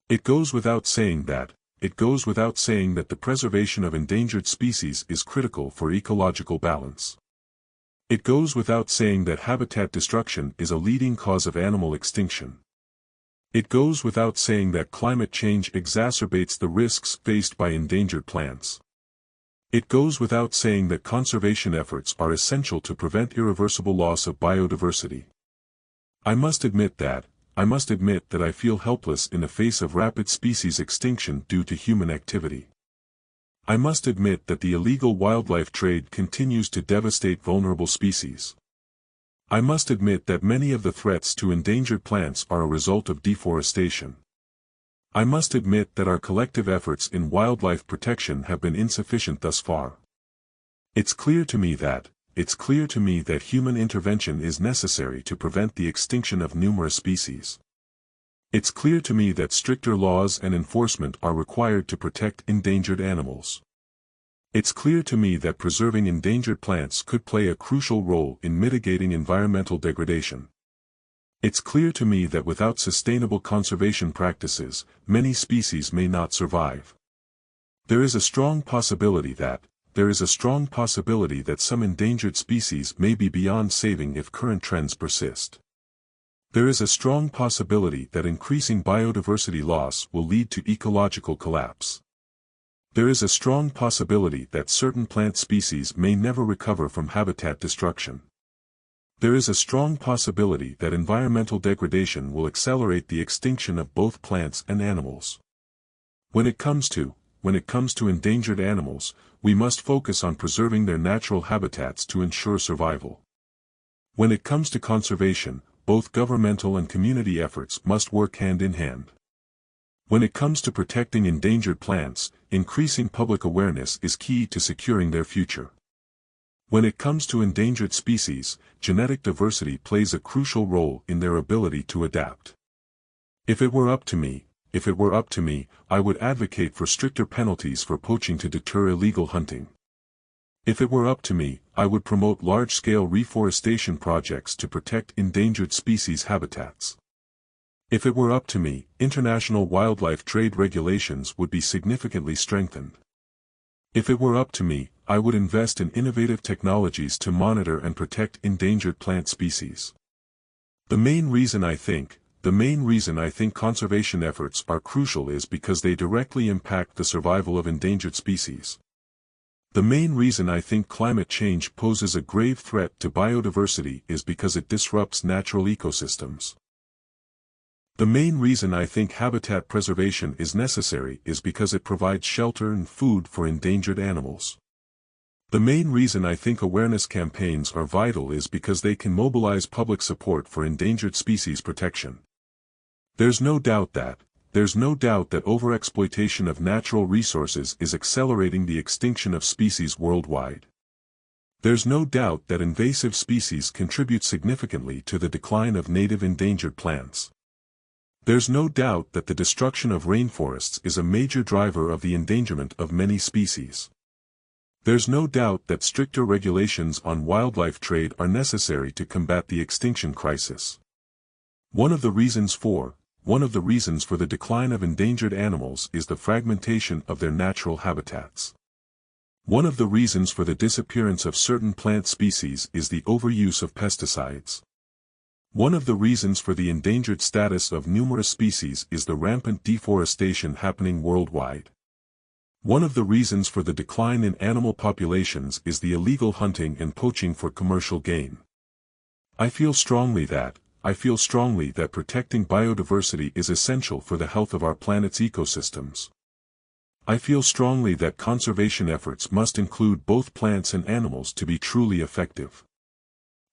It goes without saying that the preservation of endangered species is critical for ecological balance. It goes without saying that habitat destruction is a leading cause of animal extinction. It goes without saying that climate change exacerbates the risks faced by endangered plants. It goes without saying that conservation efforts are essential to prevent irreversible loss of biodiversity. I must admit that I feel helpless in the face of rapid species extinction due to human activity. I must admit that the illegal wildlife trade continues to devastate vulnerable species. I must admit that many of the threats to endangered plants are a result of deforestation. I must admit that our collective efforts in wildlife protection have been insufficient thus far. It's clear to me that human intervention is necessary to prevent the extinction of numerous species. It's clear to me that stricter laws and enforcement are required to protect endangered animals. It's clear to me that preserving endangered plants could play a crucial role in mitigating environmental degradation. It's clear to me that without sustainable conservation practices, many species may not survive. There is a strong possibility that some endangered species may be beyond saving if current trends persist. There is a strong possibility that increasing biodiversity loss will lead to ecological collapse. There is a strong possibility that certain plant species may never recover from habitat destruction. There is a strong possibility that environmental degradation will accelerate the extinction of both plants and animals. When it comes to endangered animals, we must focus on preserving their natural habitats to ensure survival. When it comes to conservation, both governmental and community efforts must work hand in hand. When it comes to protecting endangered plants, increasing public awareness is key to securing their future. When it comes to endangered species, genetic diversity plays a crucial role in their ability to adapt. If it were up to me, I would advocate for stricter penalties for poaching to deter illegal hunting. If it were up to me, I would promote large-scale reforestation projects to protect endangered species habitats. If it were up to me, international wildlife trade regulations would be significantly strengthened. If it were up to me, I would invest in innovative technologies to monitor and protect endangered plant species. The main reason I think conservation efforts are crucial is because they directly impact the survival of endangered species. The main reason I think climate change poses a grave threat to biodiversity is because it disrupts natural ecosystems. The main reason I think habitat preservation is necessary is because it provides shelter and food for endangered animals. The main reason I think awareness campaigns are vital is because they can mobilize public support for endangered species protection. There's no doubt that overexploitation of natural resources is accelerating the extinction of species worldwide. There's no doubt that invasive species contribute significantly to the decline of native endangered plants. There's no doubt that the destruction of rainforests is a major driver of the endangerment of many species. There's no doubt that stricter regulations on wildlife trade are necessary to combat the extinction crisis. One of the reasons for the decline of endangered animals is the fragmentation of their natural habitats. One of the reasons for the disappearance of certain plant species is the overuse of pesticides. One of the reasons for the endangered status of numerous species is the rampant deforestation happening worldwide. One of the reasons for the decline in animal populations is the illegal hunting and poaching for commercial gain. I feel strongly that protecting biodiversity is essential for the health of our planet's ecosystems. I feel strongly that conservation efforts must include both plants and animals to be truly effective.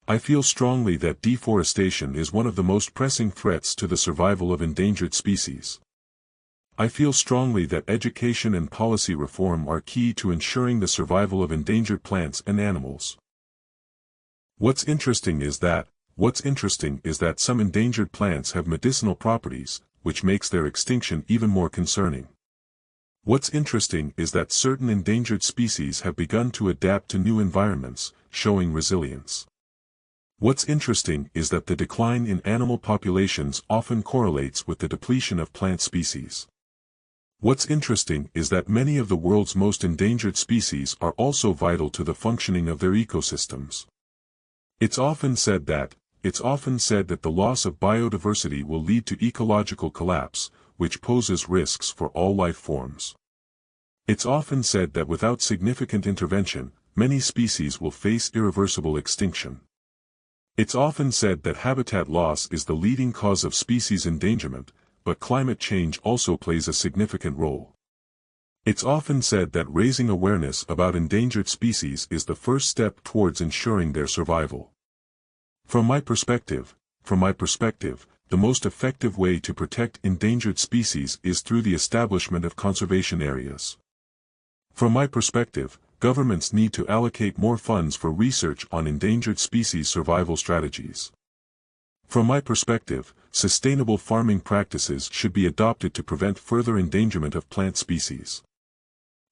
I feel strongly that deforestation is one of the most pressing threats to the survival of endangered species. I feel strongly that education and policy reform are key to ensuring the survival of endangered plants and animals. What's interesting is that some endangered plants have medicinal properties, which makes their extinction even more concerning. What's interesting is that certain endangered species have begun to adapt to new environments, showing resilience. What's interesting is that the decline in animal populations often correlates with the depletion of plant species. What's interesting is that many of the world's most endangered species are also vital to the functioning of their ecosystems. It's often said that the loss of biodiversity will lead to ecological collapse, which poses risks for all life forms. It's often said that without significant intervention, many species will face irreversible extinction. It's often said that habitat loss is the leading cause of species endangerment, but climate change also plays a significant role. It's often said that raising awareness about endangered species is the first step towards ensuring their survival. From my perspective, the most effective way to protect endangered species is through the establishment of conservation areas. From my perspective, governments need to allocate more funds for research on endangered species survival strategies. From my perspective, sustainable farming practices should be adopted to prevent further endangerment of plant species.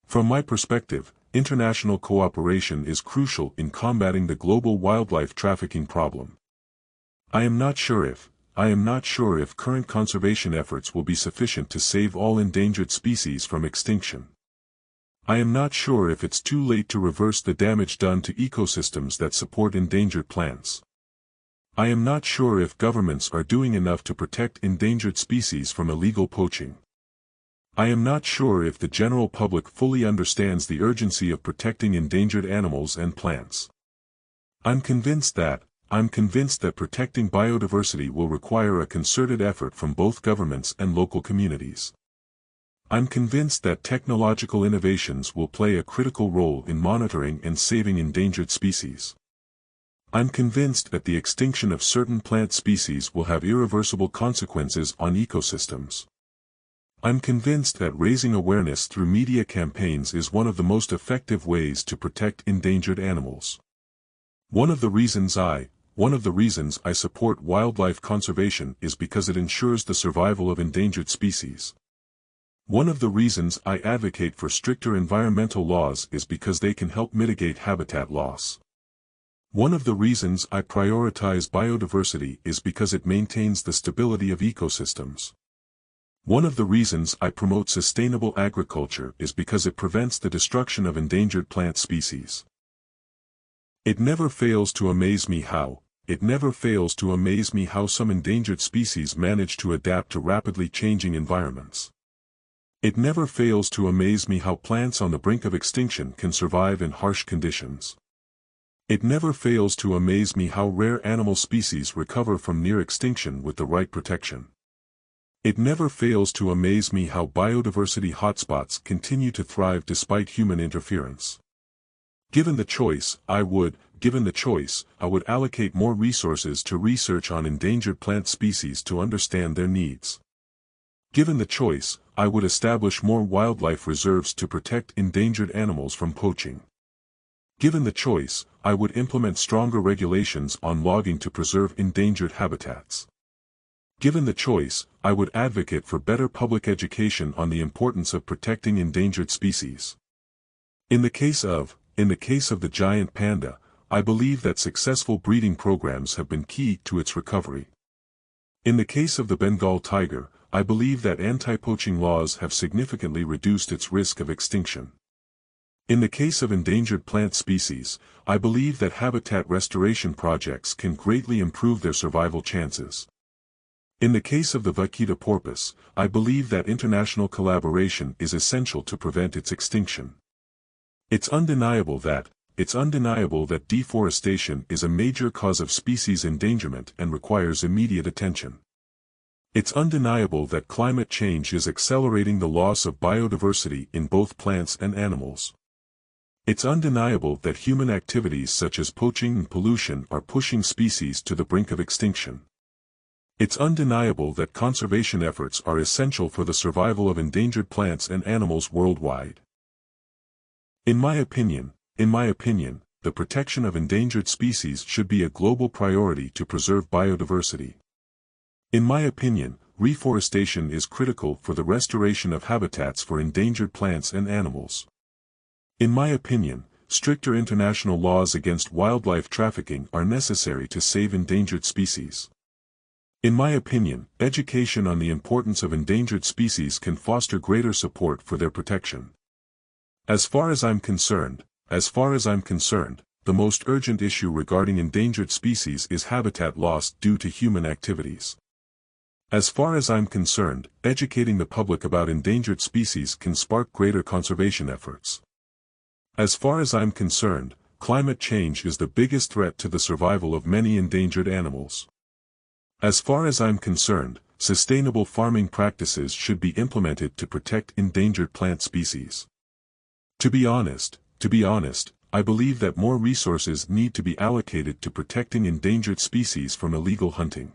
From my perspective, international cooperation is crucial in combating the global wildlife trafficking problem. I am not sure if current conservation efforts will be sufficient to save all endangered species from extinction. I am not sure if it's too late to reverse the damage done to ecosystems that support endangered plants. I am not sure if governments are doing enough to protect endangered species from illegal poaching. I am not sure if the general public fully understands the urgency of protecting endangered animals and plants. I'm convinced that protecting biodiversity will require a concerted effort from both governments and local communities. I'm convinced that technological innovations will play a critical role in monitoring and saving endangered species. I'm convinced that the extinction of certain plant species will have irreversible consequences on ecosystems. I'm convinced that raising awareness through media campaigns is one of the most effective ways to protect endangered animals. One of the reasons I support wildlife conservation is because it ensures the survival of endangered species. One of the reasons I advocate for stricter environmental laws is because they can help mitigate habitat loss. One of the reasons I prioritize biodiversity is because it maintains the stability of ecosystems. One of the reasons I promote sustainable agriculture is because it prevents the destruction of endangered plant species. It never fails to amaze me how some endangered species manage to adapt to rapidly changing environments. It never fails to amaze me how plants on the brink of extinction can survive in harsh conditions. It never fails to amaze me how rare animal species recover from near extinction with the right protection. It never fails to amaze me how biodiversity hotspots continue to thrive despite human interference. Given the choice, I would allocate more resources to research on endangered plant species to understand their needs. Given the choice, I would establish more wildlife reserves to protect endangered animals from poaching. Given the choice, I would implement stronger regulations on logging to preserve endangered habitats. Given the choice, I would advocate for better public education on the importance of protecting endangered species. In the case of the giant panda, I believe that successful breeding programs have been key to its recovery. In the case of the Bengal tiger, I believe that anti-poaching laws have significantly reduced its risk of extinction. In the case of endangered plant species, I believe that habitat restoration projects can greatly improve their survival chances. In the case of the vaquita porpoise, I believe that international collaboration is essential to prevent its extinction. It's undeniable that deforestation is a major cause of species endangerment and requires immediate attention. It's undeniable that climate change is accelerating the loss of biodiversity in both plants and animals. It's undeniable that human activities such as poaching and pollution are pushing species to the brink of extinction. It's undeniable that conservation efforts are essential for the survival of endangered plants and animals worldwide. In my opinion, the protection of endangered species should be a global priority to preserve biodiversity. In my opinion, reforestation is critical for the restoration of habitats for endangered plants and animals. In my opinion, stricter international laws against wildlife trafficking are necessary to save endangered species. In my opinion, education on the importance of endangered species can foster greater support for their protection. As far as I'm concerned, the most urgent issue regarding endangered species is habitat loss due to human activities. As far as I'm concerned, educating the public about endangered species can spark greater conservation efforts. As far as I'm concerned, climate change is the biggest threat to the survival of many endangered animals. As far as I'm concerned, sustainable farming practices should be implemented to protect endangered plant species. To be honest, I believe that more resources need to be allocated to protecting endangered species from illegal hunting.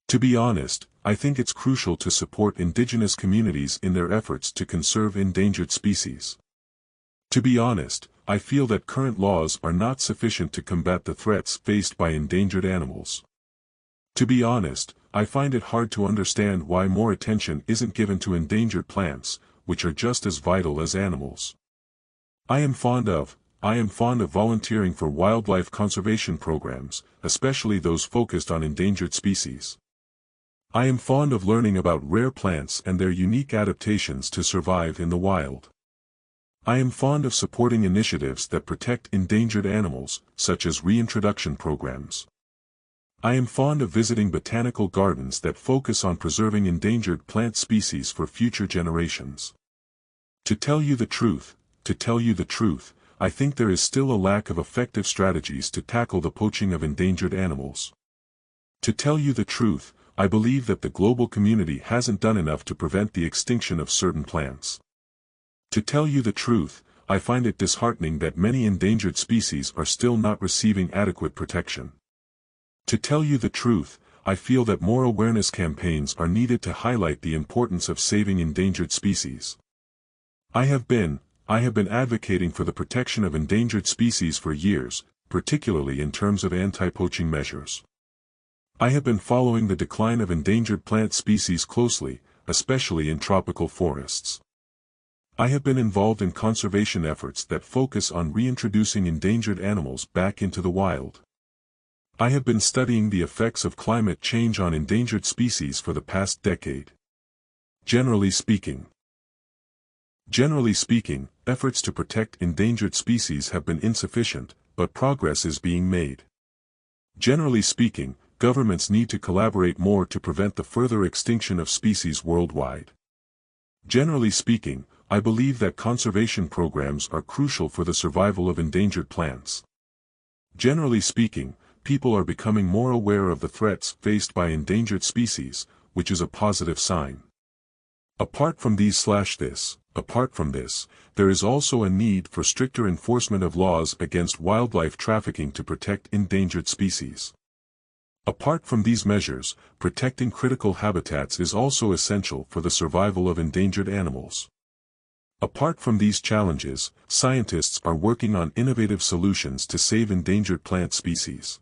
To be honest, I think it's crucial to support indigenous communities in their efforts to conserve endangered species. To be honest, I feel that current laws are not sufficient to combat the threats faced by endangered animals. To be honest, I find it hard to understand why more attention isn't given to endangered plants, which are just as vital as animals. I am fond of volunteering for wildlife conservation programs, especially those focused on endangered species. I am fond of learning about rare plants and their unique adaptations to survive in the wild. I am fond of supporting initiatives that protect endangered animals, such as reintroduction programs. I am fond of visiting botanical gardens that focus on preserving endangered plant species for future generations. To tell you the truth, I think there is still a lack of effective strategies to tackle the poaching of endangered animals. To tell you the truth, I believe that the global community hasn't done enough to prevent the extinction of certain plants. To tell you the truth, I find it disheartening that many endangered species are still not receiving adequate protection. To tell you the truth, I feel that more awareness campaigns are needed to highlight the importance of saving endangered species. I have been advocating for the protection of endangered species for years, particularly in terms of anti-poaching measures. I have been following the decline of endangered plant species closely, especially in tropical forests. I have been involved in conservation efforts that focus on reintroducing endangered animals back into the wild. I have been studying the effects of climate change on endangered species for the past decade. Generally speaking, efforts to protect endangered species have been insufficient, but progress is being made. Generally speaking, governments need to collaborate more to prevent the further extinction of species worldwide. Generally speaking, I believe that conservation programs are crucial for the survival of endangered plants. Generally speaking, people are becoming more aware of the threats faced by endangered species, which is a positive sign. Apart from this, there is also a need for stricter enforcement of laws against wildlife trafficking to protect endangered species. Apart from these measures, protecting critical habitats is also essential for the survival of endangered animals. Apart from these challenges, scientists are working on innovative solutions to save endangered plant species.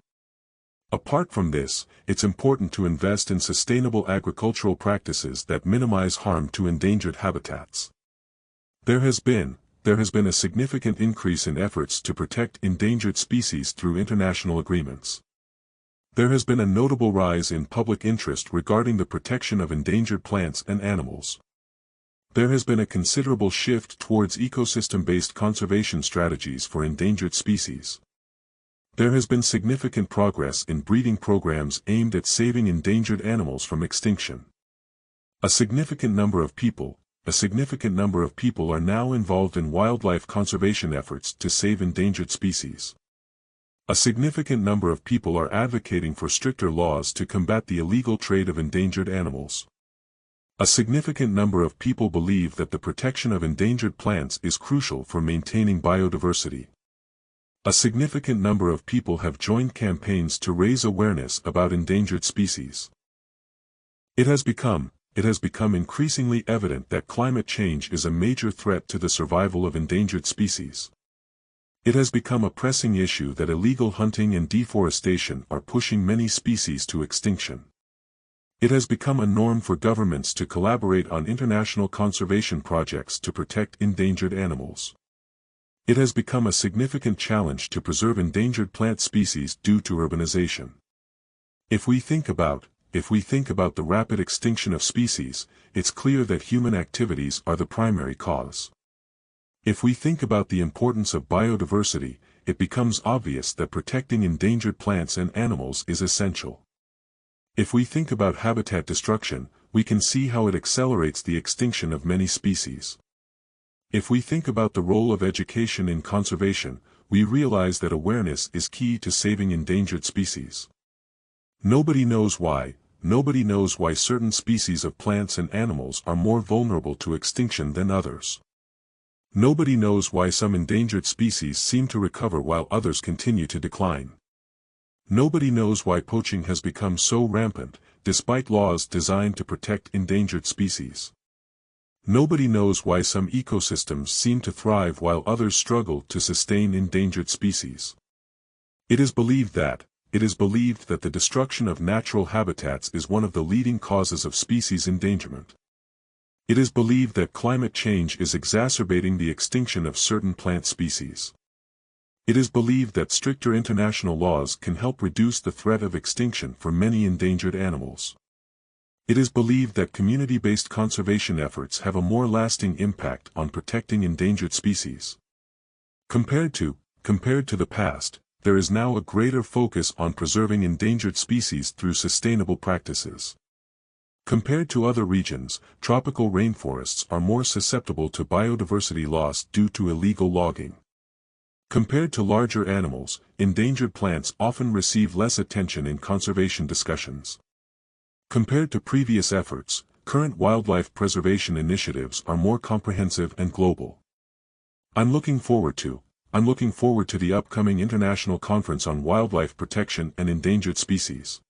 Apart from this, it's important to invest in sustainable agricultural practices that minimize harm to endangered habitats. There has been a significant increase in efforts to protect endangered species through international agreements. There has been a notable rise in public interest regarding the protection of endangered plants and animals. There has been a considerable shift towards ecosystem-based conservation strategies for endangered species. There has been significant progress in breeding programs aimed at saving endangered animals from extinction. A significant number of people are now involved in wildlife conservation efforts to save endangered species. A significant number of people are advocating for stricter laws to combat the illegal trade of endangered animals. A significant number of people believe that the protection of endangered plants is crucial for maintaining biodiversity. A significant number of people have joined campaigns to raise awareness about endangered species. It has become increasingly evident that climate change is a major threat to the survival of endangered species. It has become a pressing issue that illegal hunting and deforestation are pushing many species to extinction. It has become a norm for governments to collaborate on international conservation projects to protect endangered animals. It has become a significant challenge to preserve endangered plant species due to urbanization. If we think about the rapid extinction of species, it's clear that human activities are the primary cause. If we think about the importance of biodiversity, it becomes obvious that protecting endangered plants and animals is essential. If we think about habitat destruction, we can see how it accelerates the extinction of many species. If we think about the role of education in conservation, we realize that awareness is key to saving endangered species. Nobody knows why certain species of plants and animals are more vulnerable to extinction than others. Nobody knows why some endangered species seem to recover while others continue to decline. Nobody knows why poaching has become so rampant, despite laws designed to protect endangered species. Nobody knows why some ecosystems seem to thrive while others struggle to sustain endangered species. It is believed that the destruction of natural habitats is one of the leading causes of species endangerment. It is believed that climate change is exacerbating the extinction of certain plant species. It is believed that stricter international laws can help reduce the threat of extinction for many endangered animals. It is believed that community-based conservation efforts have a more lasting impact on protecting endangered species. Compared to the past, there is now a greater focus on preserving endangered species through sustainable practices. Compared to other regions, tropical rainforests are more susceptible to biodiversity loss due to illegal logging. Compared to larger animals, endangered plants often receive less attention in conservation discussions. Compared to previous efforts, current wildlife preservation initiatives are more comprehensive and global. I'm looking forward to the upcoming International Conference on Wildlife Protection and Endangered Species.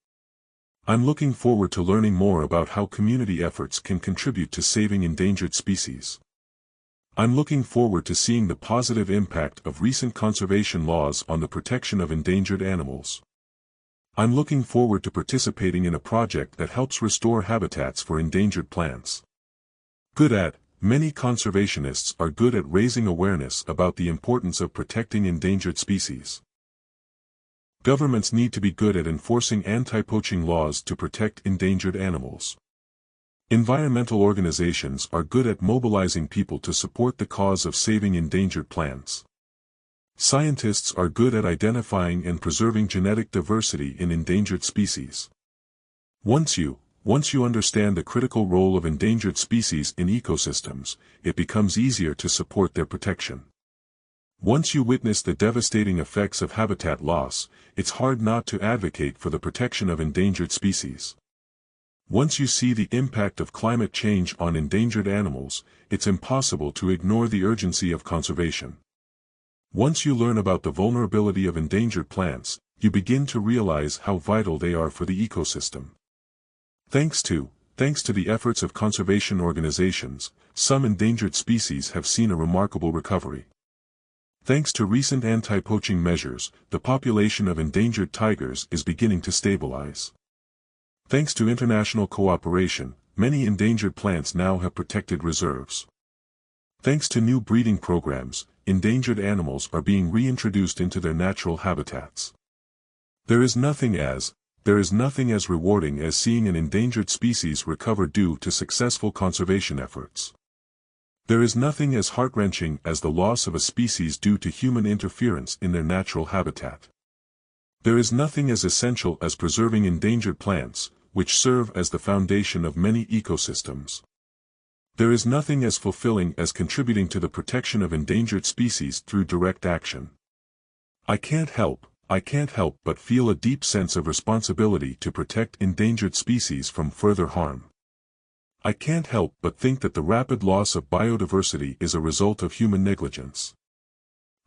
I'm looking forward to learning more about how community efforts can contribute to saving endangered species. I'm looking forward to seeing the positive impact of recent conservation laws on the protection of endangered animals. I'm looking forward to participating in a project that helps restore habitats for endangered plants. Many conservationists are good at raising awareness about the importance of protecting endangered species. Governments need to be good at enforcing anti-poaching laws to protect endangered animals. Environmental organizations are good at mobilizing people to support the cause of saving endangered plants. Scientists are good at identifying and preserving genetic diversity in endangered species. Once you understand the critical role of endangered species in ecosystems, it becomes easier to support their protection. Once you witness the devastating effects of habitat loss, it's hard not to advocate for the protection of endangered species. Once you see the impact of climate change on endangered animals, it's impossible to ignore the urgency of conservation. Once you learn about the vulnerability of endangered plants, you begin to realize how vital they are for the ecosystem. Thanks to the efforts of conservation organizations, some endangered species have seen a remarkable recovery. Thanks to recent anti-poaching measures, the population of endangered tigers is beginning to stabilize. Thanks to international cooperation, many endangered plants now have protected reserves. Thanks to new breeding programs, endangered animals are being reintroduced into their natural habitats. There is nothing as rewarding as seeing an endangered species recover due to successful conservation efforts. There is nothing as heart-wrenching as the loss of a species due to human interference in their natural habitat. There is nothing as essential as preserving endangered plants, which serve as the foundation of many ecosystems. There is nothing as fulfilling as contributing to the protection of endangered species through direct action. I can't help but feel a deep sense of responsibility to protect endangered species from further harm. I can't help but think that the rapid loss of biodiversity is a result of human negligence.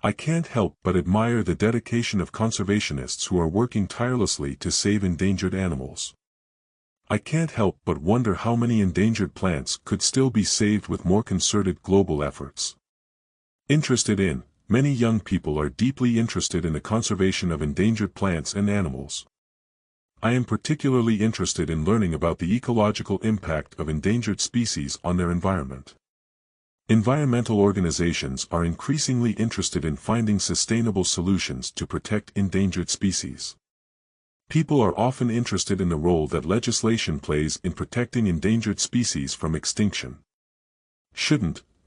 I can't help but admire the dedication of conservationists who are working tirelessly to save endangered animals. I can't help but wonder how many endangered plants could still be saved with more concerted global efforts. Many young people are deeply interested in the conservation of endangered plants and animals. I am particularly interested in learning about the ecological impact of endangered species on their environment. Environmental organizations are increasingly interested in finding sustainable solutions to protect endangered species. People are often interested in the role that legislation plays in protecting endangered species from extinction.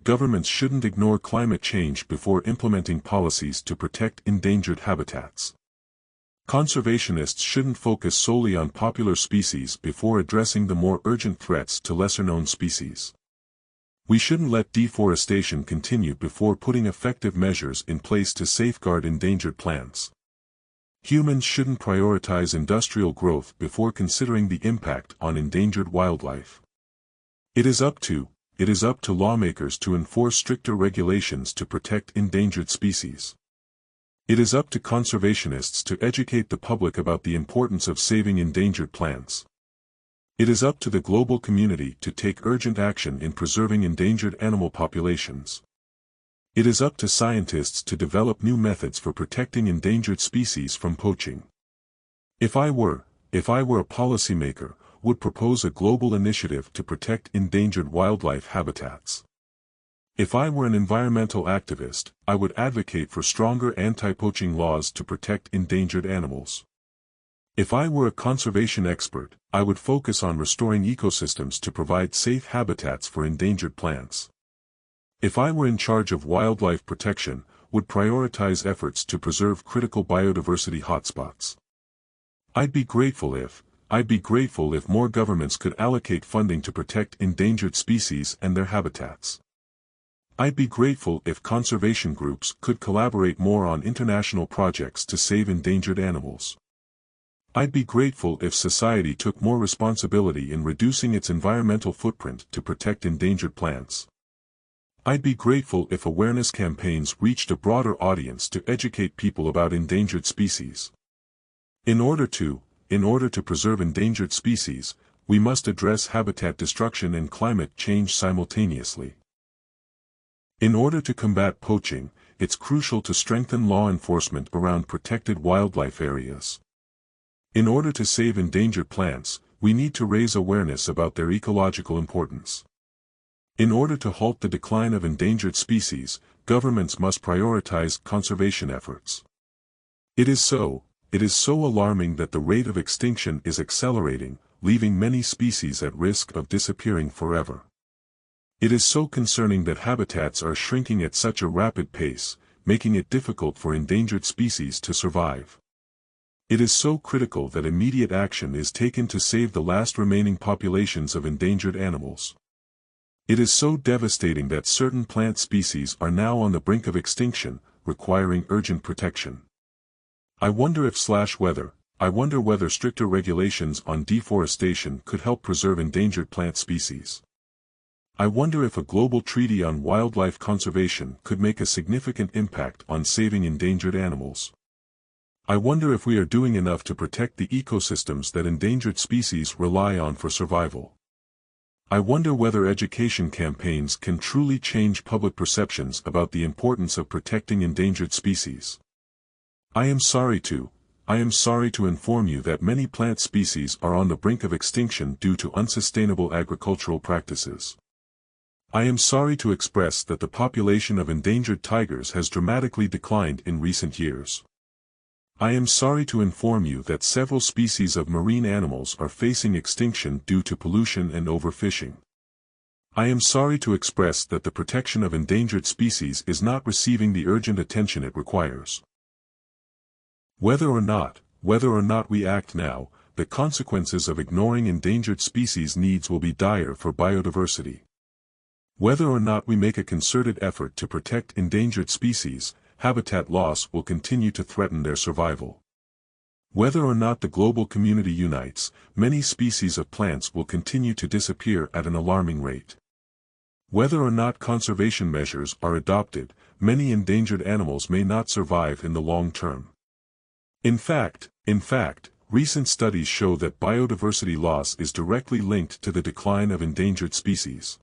Governments shouldn't ignore climate change before implementing policies to protect endangered habitats. Conservationists shouldn't focus solely on popular species before addressing the more urgent threats to lesser-known species. We shouldn't let deforestation continue before putting effective measures in place to safeguard endangered plants. Humans shouldn't prioritize industrial growth before considering the impact on endangered wildlife. It is up to lawmakers to enforce stricter regulations to protect endangered species. It is up to conservationists to educate the public about the importance of saving endangered plants. It is up to the global community to take urgent action in preserving endangered animal populations. It is up to scientists to develop new methods for protecting endangered species from poaching. If I were a policymaker, would propose a global initiative to protect endangered wildlife habitats. If I were an environmental activist, I would advocate for stronger anti-poaching laws to protect endangered animals. If I were a conservation expert, I would focus on restoring ecosystems to provide safe habitats for endangered plants. If I were in charge of wildlife protection, would prioritize efforts to preserve critical biodiversity hotspots. I'd be grateful if more governments could allocate funding to protect endangered species and their habitats. I'd be grateful if conservation groups could collaborate more on international projects to save endangered animals. I'd be grateful if society took more responsibility in reducing its environmental footprint to protect endangered plants. I'd be grateful if awareness campaigns reached a broader audience to educate people about endangered species. In order to preserve endangered species, we must address habitat destruction and climate change simultaneously. In order to combat poaching, it's crucial to strengthen law enforcement around protected wildlife areas. In order to save endangered plants, we need to raise awareness about their ecological importance. In order to halt the decline of endangered species, governments must prioritize conservation efforts. It is so alarming that the rate of extinction is accelerating, leaving many species at risk of disappearing forever. It is so concerning that habitats are shrinking at such a rapid pace, making it difficult for endangered species to survive. It is so critical that immediate action is taken to save the last remaining populations of endangered animals. It is so devastating that certain plant species are now on the brink of extinction, requiring urgent protection. I wonder whether stricter regulations on deforestation could help preserve endangered plant species. I wonder if a global treaty on wildlife conservation could make a significant impact on saving endangered animals. I wonder if we are doing enough to protect the ecosystems that endangered species rely on for survival. I wonder whether education campaigns can truly change public perceptions about the importance of protecting endangered species. I am sorry to inform you that many plant species are on the brink of extinction due to unsustainable agricultural practices. I am sorry to express that the population of endangered tigers has dramatically declined in recent years. I am sorry to inform you that several species of marine animals are facing extinction due to pollution and overfishing. I am sorry to express that the protection of endangered species is not receiving the urgent attention it requires. Whether or not we act now, the consequences of ignoring endangered species needs will be dire for biodiversity. Whether or not we make a concerted effort to protect endangered species, habitat loss will continue to threaten their survival. Whether or not the global community unites, many species of plants will continue to disappear at an alarming rate. Whether or not conservation measures are adopted, many endangered animals may not survive in the long term. In fact, recent studies show that biodiversity loss is directly linked to the decline of endangered species.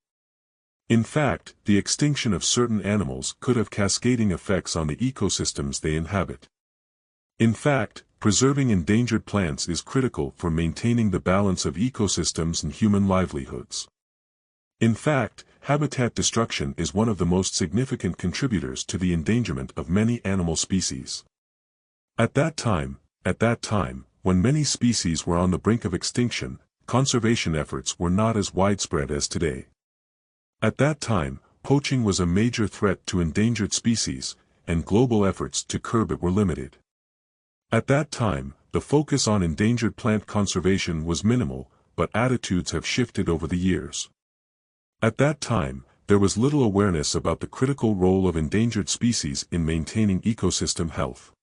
In fact, the extinction of certain animals could have cascading effects on the ecosystems they inhabit. In fact, preserving endangered plants is critical for maintaining the balance of ecosystems and human livelihoods. In fact, habitat destruction is one of the most significant contributors to the endangerment of many animal species. At that time, when many species were on the brink of extinction, conservation efforts were not as widespread as today. At that time, poaching was a major threat to endangered species, and global efforts to curb it were limited. At that time, the focus on endangered plant conservation was minimal, but attitudes have shifted over the years. At that time, there was little awareness about the critical role of endangered species in maintaining ecosystem health.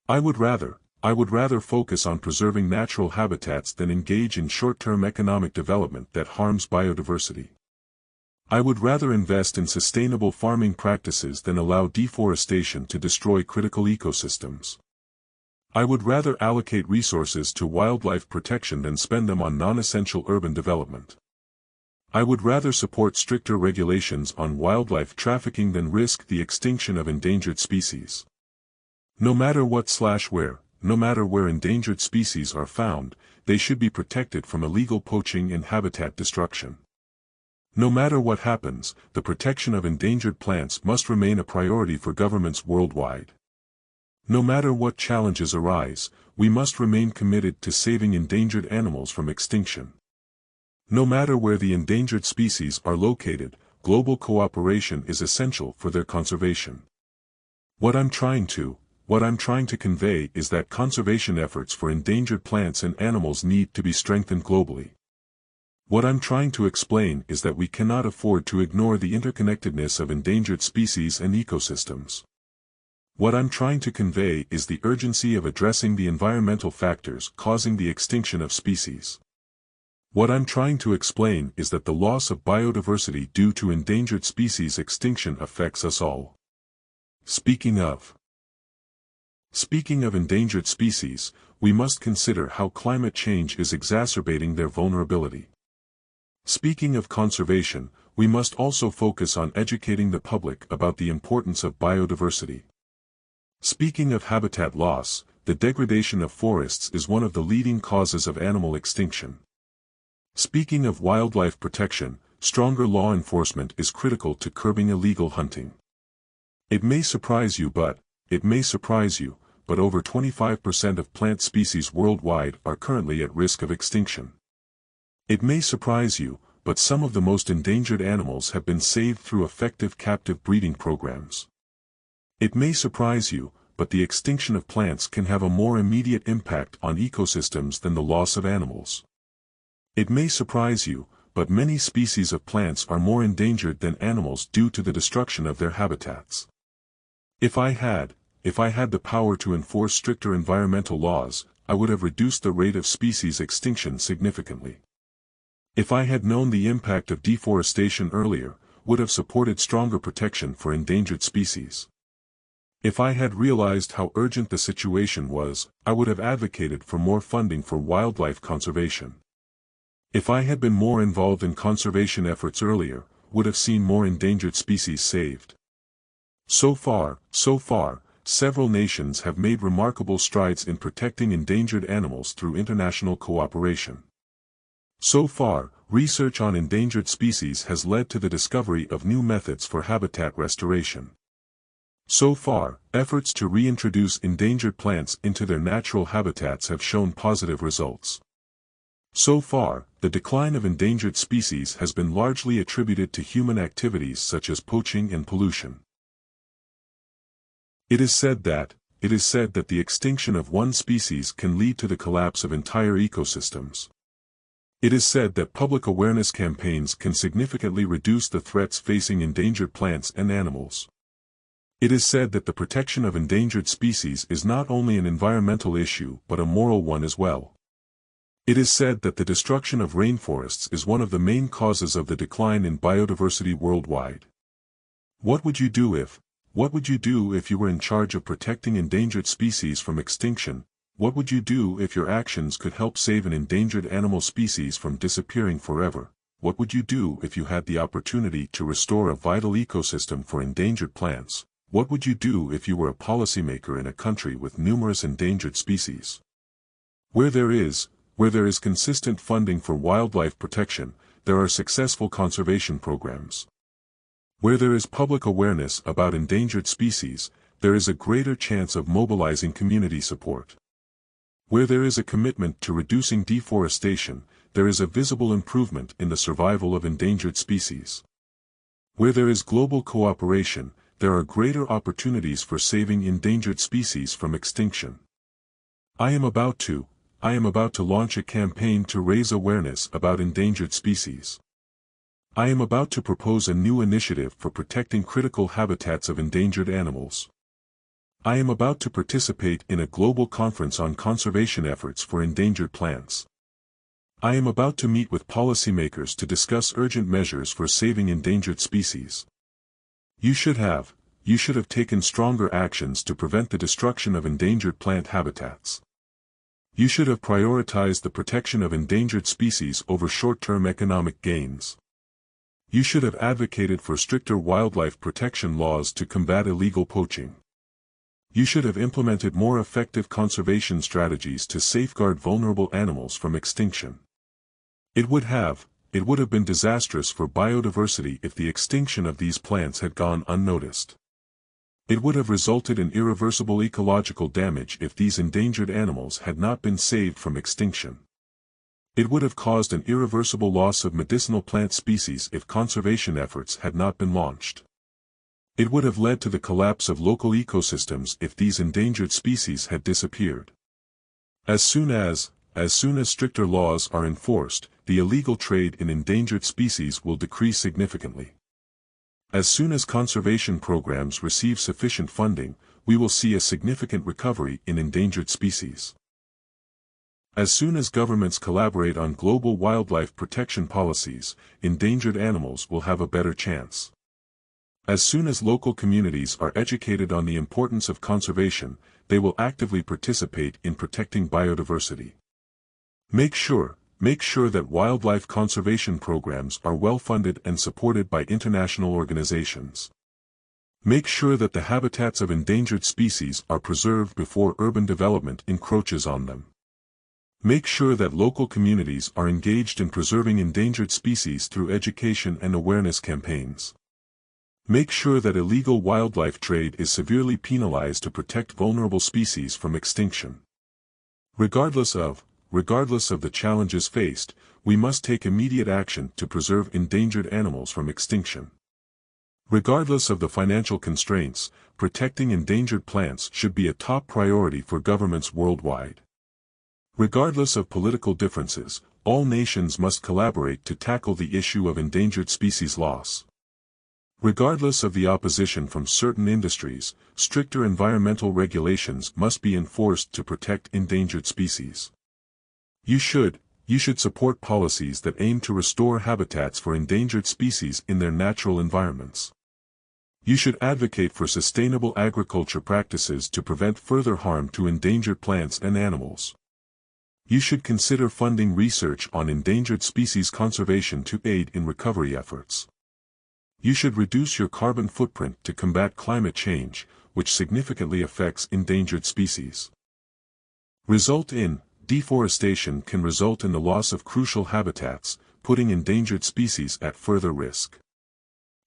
I would rather focus on preserving natural habitats than engage in short-term economic development that harms biodiversity. I would rather invest in sustainable farming practices than allow deforestation to destroy critical ecosystems. I would rather allocate resources to wildlife protection than spend them on non-essential urban development. I would rather support stricter regulations on wildlife trafficking than risk the extinction of endangered species. No matter where endangered species are found, they should be protected from illegal poaching and habitat destruction. No matter what happens, the protection of endangered plants must remain a priority for governments worldwide. No matter what challenges arise, we must remain committed to saving endangered animals from extinction. No matter where the endangered species are located, global cooperation is essential for their conservation. What I'm trying to convey is that conservation efforts for endangered plants and animals need to be strengthened globally. What I'm trying to explain is that we cannot afford to ignore the interconnectedness of endangered species and ecosystems. What I'm trying to convey is the urgency of addressing the environmental factors causing the extinction of species. What I'm trying to explain is that the loss of biodiversity due to endangered species extinction affects us all. Speaking of endangered species, we must consider how climate change is exacerbating their vulnerability. Speaking of conservation, we must also focus on educating the public about the importance of biodiversity. Speaking of habitat loss, the degradation of forests is one of the leading causes of animal extinction. Speaking of wildlife protection, stronger law enforcement is critical to curbing illegal hunting. It may surprise you, but over 25% of plant species worldwide are currently at risk of extinction. It may surprise you, but some of the most endangered animals have been saved through effective captive breeding programs. It may surprise you, but the extinction of plants can have a more immediate impact on ecosystems than the loss of animals. It may surprise you, but many species of plants are more endangered than animals due to the destruction of their habitats. If I had the power to enforce stricter environmental laws, I would have reduced the rate of species extinction significantly. If I had known the impact of deforestation earlier, would have supported stronger protection for endangered species. If I had realized how urgent the situation was, I would have advocated for more funding for wildlife conservation. If I had been more involved in conservation efforts earlier, would have seen more endangered species saved. So far, several nations have made remarkable strides in protecting endangered animals through international cooperation. So far, research on endangered species has led to the discovery of new methods for habitat restoration. So far, efforts to reintroduce endangered plants into their natural habitats have shown positive results. So far, the decline of endangered species has been largely attributed to human activities such as poaching and pollution. It is said that the extinction of one species can lead to the collapse of entire ecosystems. It is said that public awareness campaigns can significantly reduce the threats facing endangered plants and animals. It is said that the protection of endangered species is not only an environmental issue but a moral one as well. It is said that the destruction of rainforests is one of the main causes of the decline in biodiversity worldwide. What would you do if you were in charge of protecting endangered species from extinction? What would you do if your actions could help save an endangered animal species from disappearing forever? What would you do if you had the opportunity to restore a vital ecosystem for endangered plants? What would you do if you were a policymaker in a country with numerous endangered species? Where there is consistent funding for wildlife protection, there are successful conservation programs. Where there is public awareness about endangered species, there is a greater chance of mobilizing community support. Where there is a commitment to reducing deforestation, there is a visible improvement in the survival of endangered species. Where there is global cooperation, there are greater opportunities for saving endangered species from extinction. I am about to launch a campaign to raise awareness about endangered species. I am about to propose a new initiative for protecting critical habitats of endangered animals. I am about to participate in a global conference on conservation efforts for endangered plants. I am about to meet with policymakers to discuss urgent measures for saving endangered species. You should have taken stronger actions to prevent the destruction of endangered plant habitats. You should have prioritized the protection of endangered species over short-term economic gains. You should have advocated for stricter wildlife protection laws to combat illegal poaching. You should have implemented more effective conservation strategies to safeguard vulnerable animals from extinction. It would have been disastrous for biodiversity if the extinction of these plants had gone unnoticed. It would have resulted in irreversible ecological damage if these endangered animals had not been saved from extinction. It would have caused an irreversible loss of medicinal plant species if conservation efforts had not been launched. It would have led to the collapse of local ecosystems if these endangered species had disappeared. As soon as stricter laws are enforced, the illegal trade in endangered species will decrease significantly. As soon as conservation programs receive sufficient funding, we will see a significant recovery in endangered species. As soon as governments collaborate on global wildlife protection policies, endangered animals will have a better chance. As soon as local communities are educated on the importance of conservation, they will actively participate in protecting biodiversity. Make sure that wildlife conservation programs are well funded and supported by international organizations. Make sure that the habitats of endangered species are preserved before urban development encroaches on them. Make sure that local communities are engaged in preserving endangered species through education and awareness campaigns. Make sure that illegal wildlife trade is severely penalized to protect vulnerable species from extinction. Regardless of the challenges faced, we must take immediate action to preserve endangered animals from extinction. Regardless of the financial constraints, protecting endangered plants should be a top priority for governments worldwide. Regardless of political differences, all nations must collaborate to tackle the issue of endangered species loss. Regardless of the opposition from certain industries, stricter environmental regulations must be enforced to protect endangered species. You should support policies that aim to restore habitats for endangered species in their natural environments. You should advocate for sustainable agriculture practices to prevent further harm to endangered plants and animals. You should consider funding research on endangered species conservation to aid in recovery efforts. You should reduce your carbon footprint to combat climate change, which significantly affects endangered species. Deforestation can result in the loss of crucial habitats, putting endangered species at further risk.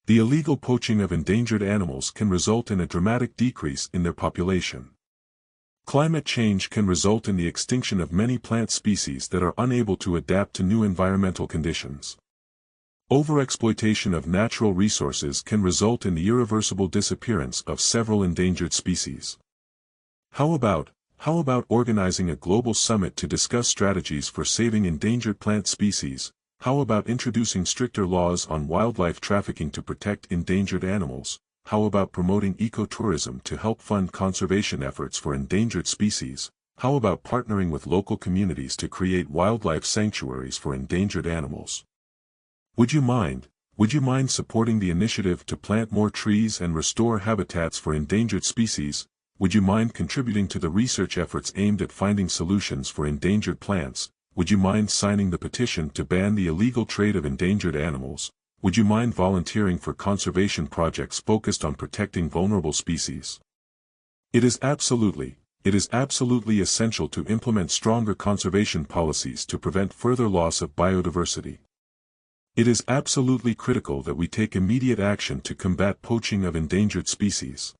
The illegal poaching of endangered animals can result in a dramatic decrease in their population. Climate change can result in the extinction of many plant species that are unable to adapt to new environmental conditions. Overexploitation of natural resources can result in the irreversible disappearance of several endangered species. How about organizing a global summit to discuss strategies for saving endangered plant species? How about introducing stricter laws on wildlife trafficking to protect endangered animals? How about promoting ecotourism to help fund conservation efforts for endangered species? How about partnering with local communities to create wildlife sanctuaries for endangered animals? Would you mind supporting the initiative to plant more trees and restore habitats for endangered species? Would you mind contributing to the research efforts aimed at finding solutions for endangered plants? Would you mind signing the petition to ban the illegal trade of endangered animals? Would you mind volunteering for conservation projects focused on protecting vulnerable species? It is absolutely essential to implement stronger conservation policies to prevent further loss of biodiversity. It is absolutely critical that we take immediate action to combat poaching of endangered species.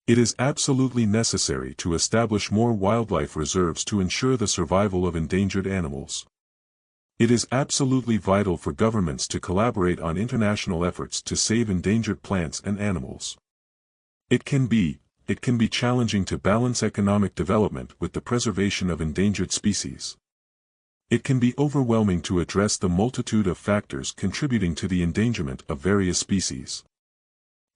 It is absolutely necessary to establish more wildlife reserves to ensure the survival of endangered animals. It is absolutely vital for governments to collaborate on international efforts to save endangered plants and animals. It can be challenging to balance economic development with the preservation of endangered species. It can be overwhelming to address the multitude of factors contributing to the endangerment of various species.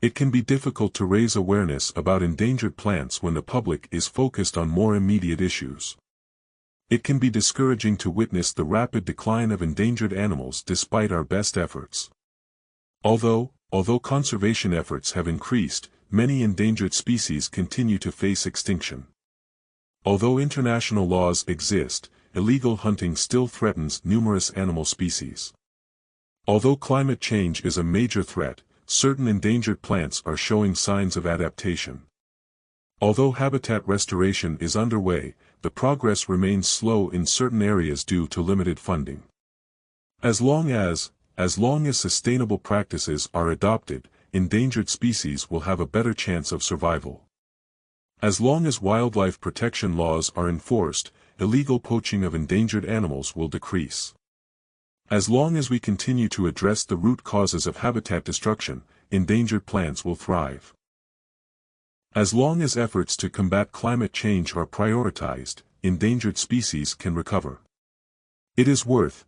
It can be difficult to raise awareness about endangered plants when the public is focused on more immediate issues. It can be discouraging to witness the rapid decline of endangered animals despite our best efforts. Although conservation efforts have increased, many endangered species continue to face extinction. Although international laws exist, illegal hunting still threatens numerous animal species. Although climate change is a major threat, certain endangered plants are showing signs of adaptation. Although habitat restoration is underway, the progress remains slow in certain areas due to limited funding. As long as sustainable practices are adopted, endangered species will have a better chance of survival. As long as wildlife protection laws are enforced, illegal poaching of endangered animals will decrease. As long as we continue to address the root causes of habitat destruction, endangered plants will thrive. As long as efforts to combat climate change are prioritized, endangered species can recover. It is worth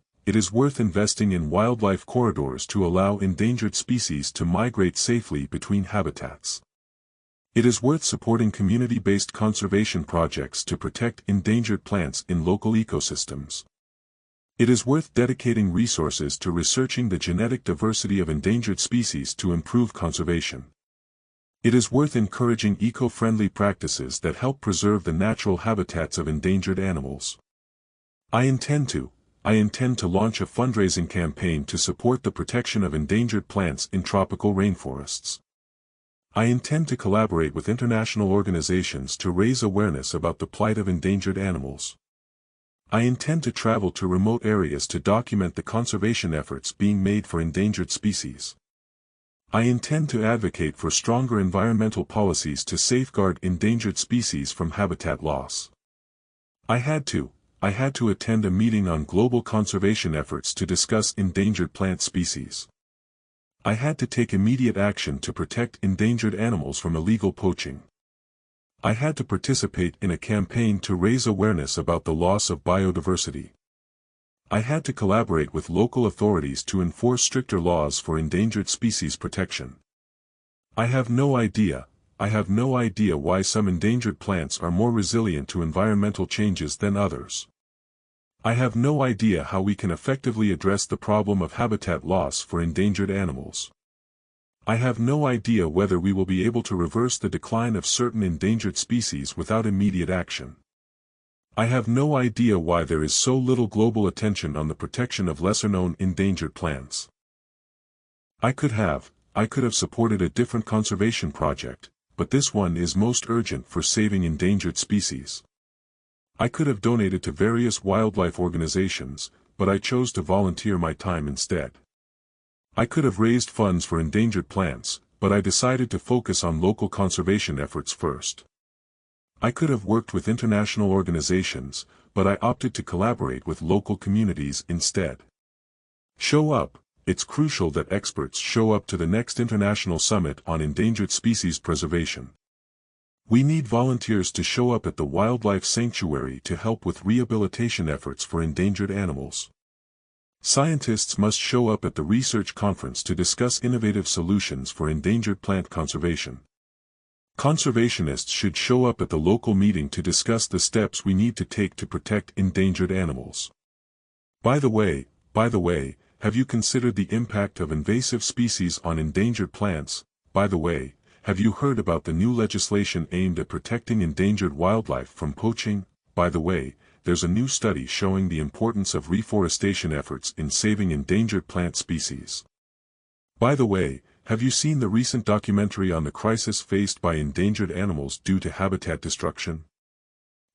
investing in wildlife corridors to allow endangered species to migrate safely between habitats. It is worth supporting community-based conservation projects to protect endangered plants in local ecosystems. It is worth dedicating resources to researching the genetic diversity of endangered species to improve conservation. It is worth encouraging eco-friendly practices that help preserve the natural habitats of endangered animals. I intend to launch a fundraising campaign to support the protection of endangered plants in tropical rainforests. I intend to collaborate with international organizations to raise awareness about the plight of endangered animals. I intend to travel to remote areas to document the conservation efforts being made for endangered species. I intend to advocate for stronger environmental policies to safeguard endangered species from habitat loss. I had to attend a meeting on global conservation efforts to discuss endangered plant species. I had to take immediate action to protect endangered animals from illegal poaching. I had to participate in a campaign to raise awareness about the loss of biodiversity. I had to collaborate with local authorities to enforce stricter laws for endangered species protection. I have no idea why some endangered plants are more resilient to environmental changes than others. I have no idea how we can effectively address the problem of habitat loss for endangered animals. I have no idea whether we will be able to reverse the decline of certain endangered species without immediate action. I have no idea why there is so little global attention on the protection of lesser-known endangered plants. I could have supported a different conservation project, but this one is most urgent for saving endangered species. I could have donated to various wildlife organizations, but I chose to volunteer my time instead. I could have raised funds for endangered plants, but I decided to focus on local conservation efforts first. I could have worked with international organizations, but I opted to collaborate with local communities instead. Show up. It's crucial that experts show up to the next International Summit on Endangered Species Preservation. We need volunteers to show up at the wildlife sanctuary to help with rehabilitation efforts for endangered animals. Scientists must show up at the research conference to discuss innovative solutions for endangered plant conservation. Conservationists should show up at the local meeting to discuss the steps we need to take to protect endangered animals. By the way, have you considered the impact of invasive species on endangered plants? By the way, have you heard about the new legislation aimed at protecting endangered wildlife from poaching? By the way, there's a new study showing the importance of reforestation efforts in saving endangered plant species. By the way, have you seen the recent documentary on the crisis faced by endangered animals due to habitat destruction?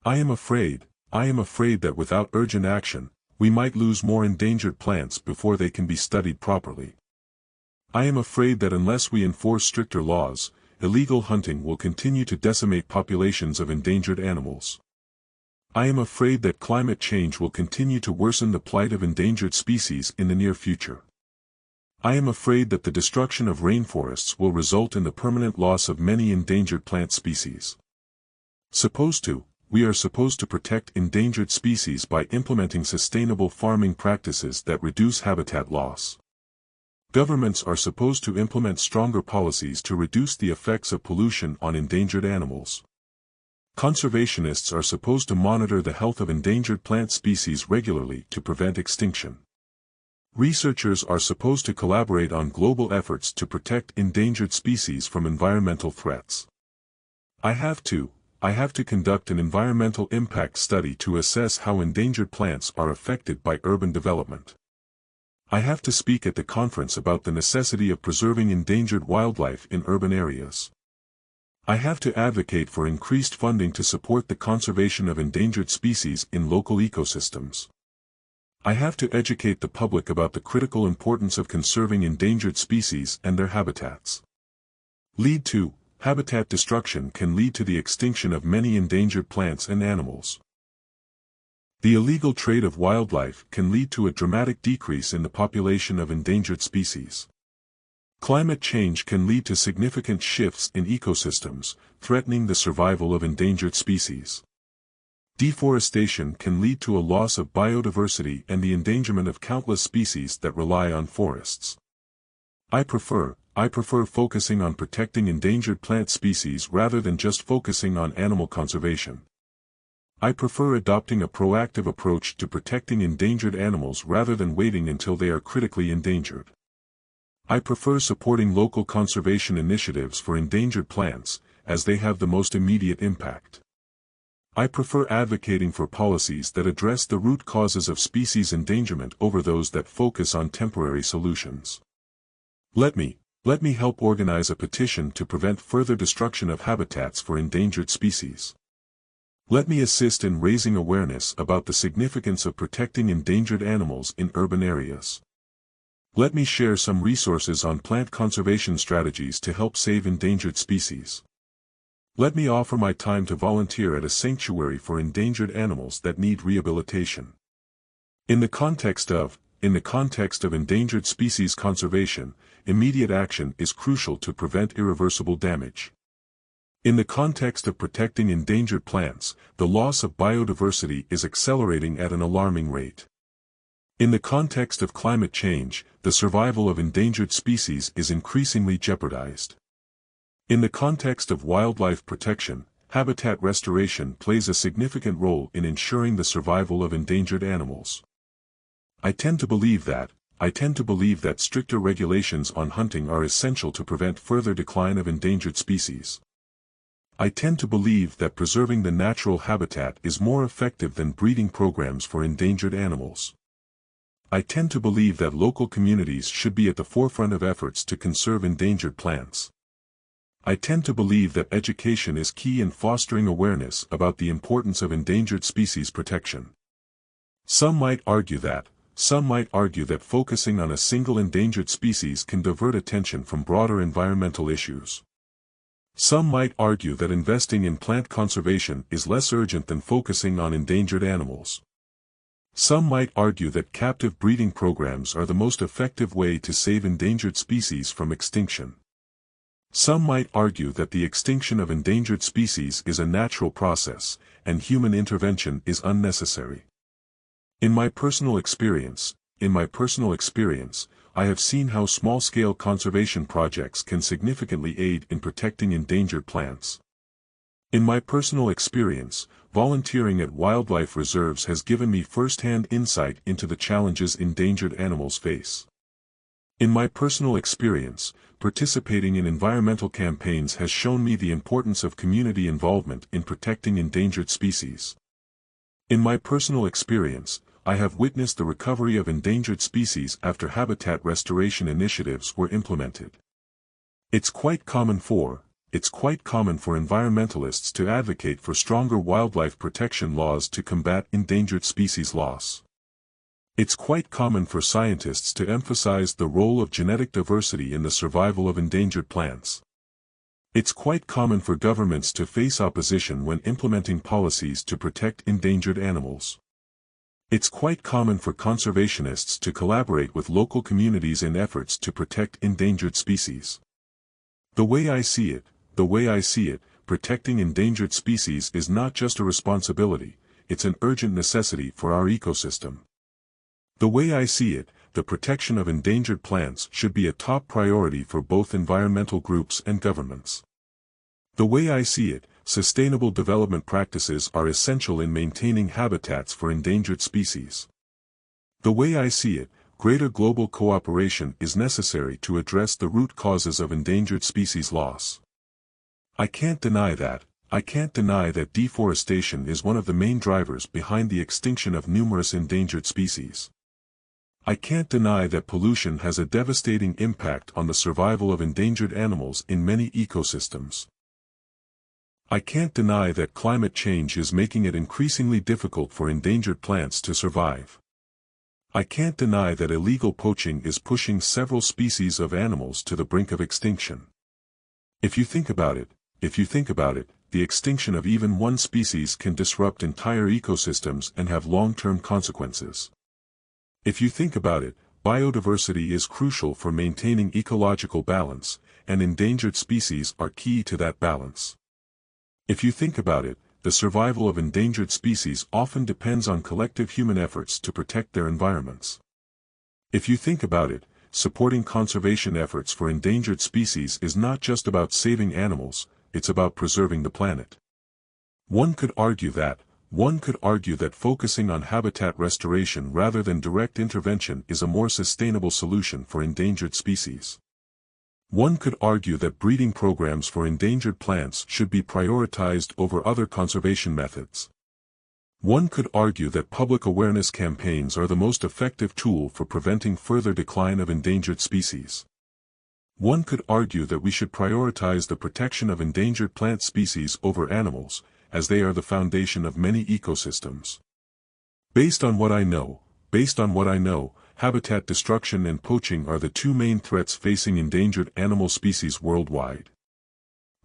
I am afraid that without urgent action, we might lose more endangered plants before they can be studied properly. I am afraid that unless we enforce stricter laws, illegal hunting will continue to decimate populations of endangered animals. I am afraid that climate change will continue to worsen the plight of endangered species in the near future. I am afraid that the destruction of rainforests will result in the permanent loss of many endangered plant species. We are supposed to protect endangered species by implementing sustainable farming practices that reduce habitat loss. Governments are supposed to implement stronger policies to reduce the effects of pollution on endangered animals. Conservationists are supposed to monitor the health of endangered plant species regularly to prevent extinction. Researchers are supposed to collaborate on global efforts to protect endangered species from environmental threats. I have to conduct an environmental impact study to assess how endangered plants are affected by urban development. I have to speak at the conference about the necessity of preserving endangered wildlife in urban areas. I have to advocate for increased funding to support the conservation of endangered species in local ecosystems. I have to educate the public about the critical importance of conserving endangered species and their habitats. Habitat destruction can lead to the extinction of many endangered plants and animals. The illegal trade of wildlife can lead to a dramatic decrease in the population of endangered species. Climate change can lead to significant shifts in ecosystems, threatening the survival of endangered species. Deforestation can lead to a loss of biodiversity and the endangerment of countless species that rely on forests. I prefer focusing on protecting endangered plant species rather than just focusing on animal conservation. I prefer adopting a proactive approach to protecting endangered animals rather than waiting until they are critically endangered. I prefer supporting local conservation initiatives for endangered plants, as they have the most immediate impact. I prefer advocating for policies that address the root causes of species endangerment over those that focus on temporary solutions. Let me help organize a petition to prevent further destruction of habitats for endangered species. Let me assist in raising awareness about the significance of protecting endangered animals in urban areas. Let me share some resources on plant conservation strategies to help save endangered species. Let me offer my time to volunteer at a sanctuary for endangered animals that need rehabilitation. In the context of endangered species conservation, immediate action is crucial to prevent irreversible damage. In the context of protecting endangered plants, the loss of biodiversity is accelerating at an alarming rate. In the context of climate change, the survival of endangered species is increasingly jeopardized. In the context of wildlife protection, habitat restoration plays a significant role in ensuring the survival of endangered animals. I tend to believe that stricter regulations on hunting are essential to prevent further decline of endangered species. I tend to believe that preserving the natural habitat is more effective than breeding programs for endangered animals. I tend to believe that local communities should be at the forefront of efforts to conserve endangered plants. I tend to believe that education is key in fostering awareness about the importance of endangered species protection. Some might argue that focusing on a single endangered species can divert attention from broader environmental issues. Some might argue that investing in plant conservation is less urgent than focusing on endangered animals. Some might argue that captive breeding programs are the most effective way to save endangered species from extinction. Some might argue that the extinction of endangered species is a natural process, and human intervention is unnecessary. In my personal experience, I have seen how small-scale conservation projects can significantly aid in protecting endangered plants. In my personal experience, volunteering at wildlife reserves has given me first-hand insight into the challenges endangered animals face. In my personal experience, participating in environmental campaigns has shown me the importance of community involvement in protecting endangered species. In my personal experience, I have witnessed the recovery of endangered species after habitat restoration initiatives were implemented. It's quite common for environmentalists to advocate for stronger wildlife protection laws to combat endangered species loss. It's quite common for scientists to emphasize the role of genetic diversity in the survival of endangered plants. It's quite common for governments to face opposition when implementing policies to protect endangered animals. It's quite common for conservationists to collaborate with local communities in efforts to protect endangered species. The way I see it, protecting endangered species is not just a responsibility, it's an urgent necessity for our ecosystem. The way I see it, the protection of endangered plants should be a top priority for both environmental groups and governments. The way I see it, sustainable development practices are essential in maintaining habitats for endangered species. The way I see it, greater global cooperation is necessary to address the root causes of endangered species loss. I can't deny that deforestation is one of the main drivers behind the extinction of numerous endangered species. I can't deny that pollution has a devastating impact on the survival of endangered animals in many ecosystems. I can't deny that climate change is making it increasingly difficult for endangered plants to survive. I can't deny that illegal poaching is pushing several species of animals to the brink of extinction. If you think about it, the extinction of even one species can disrupt entire ecosystems and have long-term consequences. If you think about it, biodiversity is crucial for maintaining ecological balance, and endangered species are key to that balance. If you think about it, the survival of endangered species often depends on collective human efforts to protect their environments. If you think about it, supporting conservation efforts for endangered species is not just about saving animals, it's about preserving the planet. One could argue that focusing on habitat restoration rather than direct intervention is a more sustainable solution for endangered species. One could argue that breeding programs for endangered plants should be prioritized over other conservation methods. One could argue that public awareness campaigns are the most effective tool for preventing further decline of endangered species. One could argue that we should prioritize the protection of endangered plant species over animals, as they are the foundation of many ecosystems. Based on what I know, habitat destruction and poaching are the two main threats facing endangered animal species worldwide.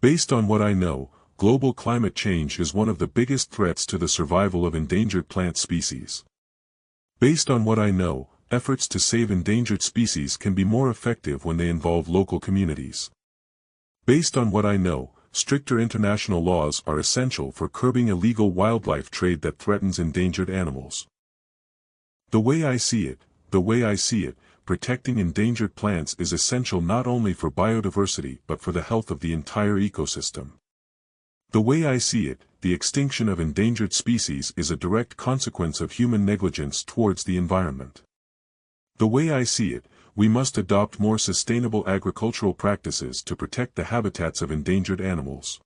Based on what I know, global climate change is one of the biggest threats to the survival of endangered plant species. Based on what I know, efforts to save endangered species can be more effective when they involve local communities. Based on what I know, stricter international laws are essential for curbing illegal wildlife trade that threatens endangered animals. The way I see it, protecting endangered plants is essential not only for biodiversity but for the health of the entire ecosystem. The way I see it, the extinction of endangered species is a direct consequence of human negligence towards the environment. The way I see it, we must adopt more sustainable agricultural practices to protect the habitats of endangered animals.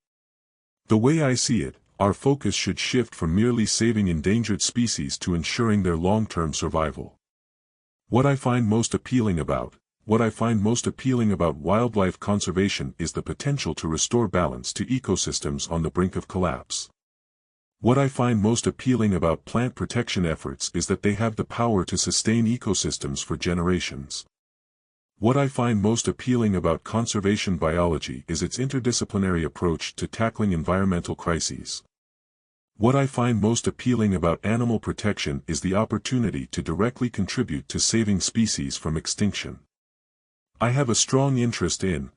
The way I see it, our focus should shift from merely saving endangered species to ensuring their long-term survival. What I find most appealing about wildlife conservation is the potential to restore balance to ecosystems on the brink of collapse. What I find most appealing about plant protection efforts is that they have the power to sustain ecosystems for generations. What I find most appealing about conservation biology is its interdisciplinary approach to tackling environmental crises. What I find most appealing about animal protection is the opportunity to directly contribute to saving species from extinction. I have a strong interest in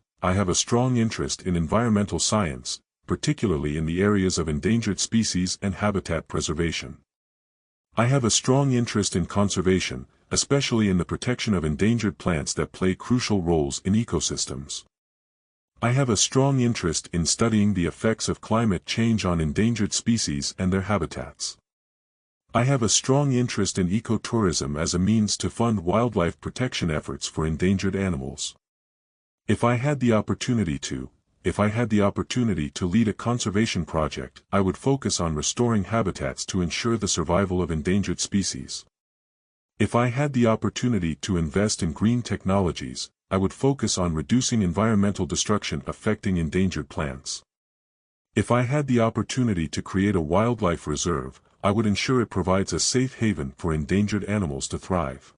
environmental science, particularly in the areas of endangered species and habitat preservation. I have a strong interest in conservation, especially in the protection of endangered plants that play crucial roles in ecosystems. I have a strong interest in studying the effects of climate change on endangered species and their habitats. I have a strong interest in ecotourism as a means to fund wildlife protection efforts for endangered animals. If I had the opportunity to lead a conservation project, I would focus on restoring habitats to ensure the survival of endangered species. If I had the opportunity to invest in green technologies, I would focus on reducing environmental destruction affecting endangered plants. If I had the opportunity to create a wildlife reserve, I would ensure it provides a safe haven for endangered animals to thrive.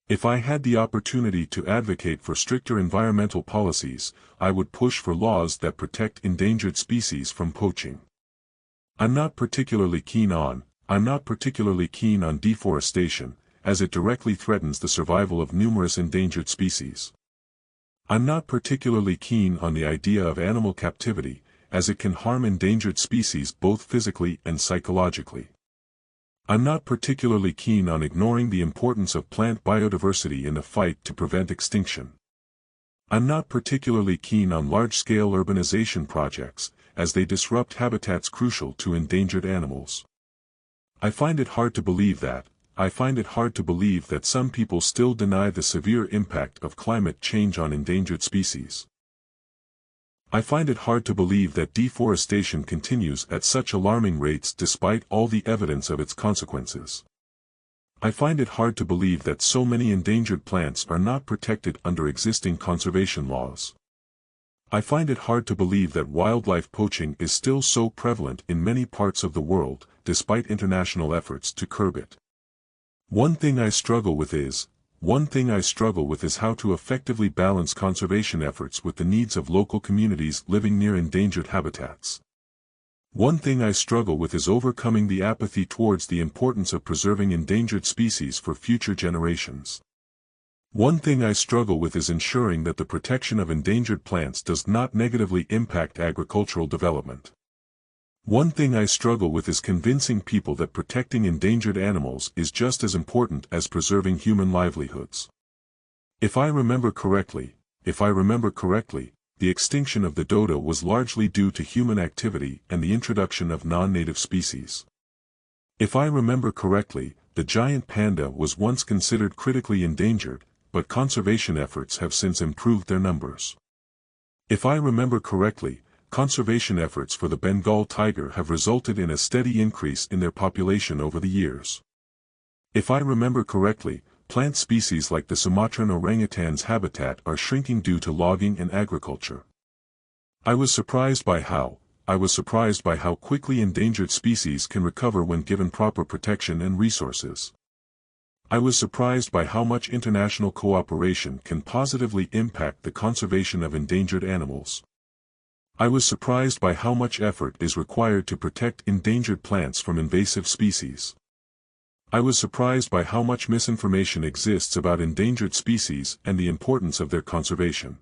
If I had the opportunity to advocate for stricter environmental policies, I would push for laws that protect endangered species from poaching. I'm not particularly keen on deforestation, as it directly threatens the survival of numerous endangered species. I'm not particularly keen on the idea of animal captivity, as it can harm endangered species both physically and psychologically. I'm not particularly keen on ignoring the importance of plant biodiversity in the fight to prevent extinction. I'm not particularly keen on large-scale urbanization projects, as they disrupt habitats crucial to endangered animals. I find it hard to believe that some people still deny the severe impact of climate change on endangered species. I find it hard to believe that deforestation continues at such alarming rates despite all the evidence of its consequences. I find it hard to believe that so many endangered plants are not protected under existing conservation laws. I find it hard to believe that wildlife poaching is still so prevalent in many parts of the world, despite international efforts to curb it. One thing I struggle with is how to effectively balance conservation efforts with the needs of local communities living near endangered habitats. One thing I struggle with is overcoming the apathy towards the importance of preserving endangered species for future generations. One thing I struggle with is ensuring that the protection of endangered plants does not negatively impact agricultural development. One thing I struggle with is convincing people that protecting endangered animals is just as important as preserving human livelihoods. If I remember correctly, the extinction of the dodo was largely due to human activity and the introduction of non-native species. If I remember correctly, the giant panda was once considered critically endangered, but conservation efforts have since improved their numbers. If I remember correctly, conservation efforts for the Bengal tiger have resulted in a steady increase in their population over the years. If I remember correctly, plant species like the Sumatran orangutan's habitat are shrinking due to logging and agriculture. I was surprised by how quickly endangered species can recover when given proper protection and resources. I was surprised by how much international cooperation can positively impact the conservation of endangered animals. I was surprised by how much effort is required to protect endangered plants from invasive species. I was surprised by how much misinformation exists about endangered species and the importance of their conservation.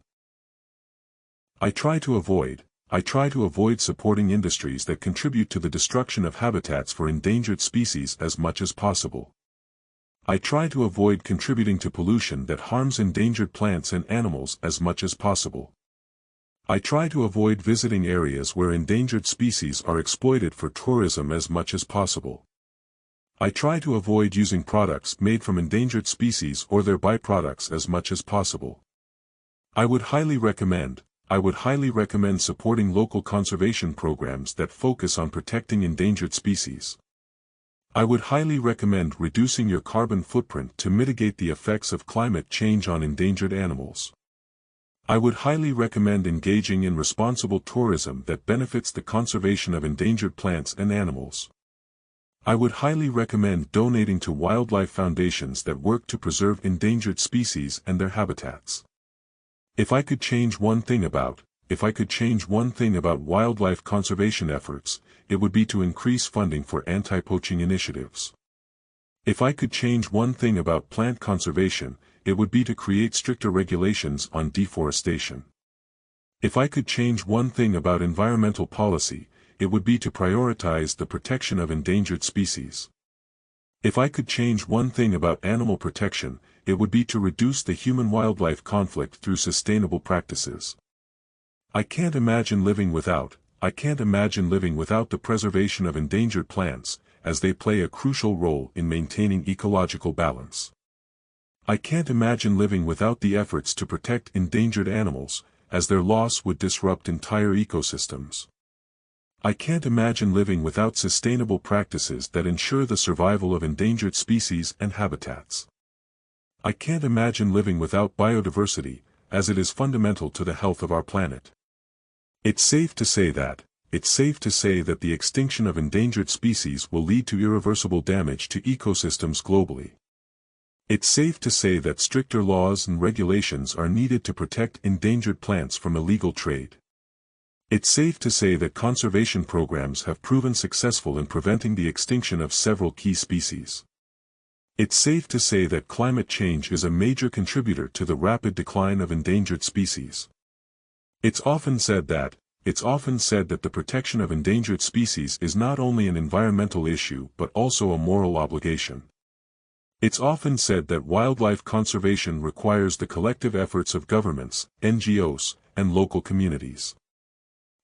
I try to avoid supporting industries that contribute to the destruction of habitats for endangered species as much as possible. I try to avoid contributing to pollution that harms endangered plants and animals as much as possible. I try to avoid visiting areas where endangered species are exploited for tourism as much as possible. I try to avoid using products made from endangered species or their byproducts as much as possible. I would highly recommend supporting local conservation programs that focus on protecting endangered species. I would highly recommend reducing your carbon footprint to mitigate the effects of climate change on endangered animals. I would highly recommend engaging in responsible tourism that benefits the conservation of endangered plants and animals. I would highly recommend donating to wildlife foundations that work to preserve endangered species and their habitats. If I could change one thing about wildlife conservation efforts, it would be to increase funding for anti-poaching initiatives. If I could change one thing about plant conservation, it would be to create stricter regulations on deforestation. If I could change one thing about environmental policy, it would be to prioritize the protection of endangered species. If I could change one thing about animal protection, it would be to reduce the human-wildlife conflict through sustainable practices. I can't imagine living without the preservation of endangered plants, as they play a crucial role in maintaining ecological balance. I can't imagine living without the efforts to protect endangered animals, as their loss would disrupt entire ecosystems. I can't imagine living without sustainable practices that ensure the survival of endangered species and habitats. I can't imagine living without biodiversity, as it is fundamental to the health of our planet. It's safe to say that, it's safe to say that the extinction of endangered species will lead to irreversible damage to ecosystems globally. It's safe to say that stricter laws and regulations are needed to protect endangered plants from illegal trade. It's safe to say that conservation programs have proven successful in preventing the extinction of several key species. It's safe to say that climate change is a major contributor to the rapid decline of endangered species. It's often said that the protection of endangered species is not only an environmental issue but also a moral obligation. It's often said that wildlife conservation requires the collective efforts of governments, NGOs, and local communities.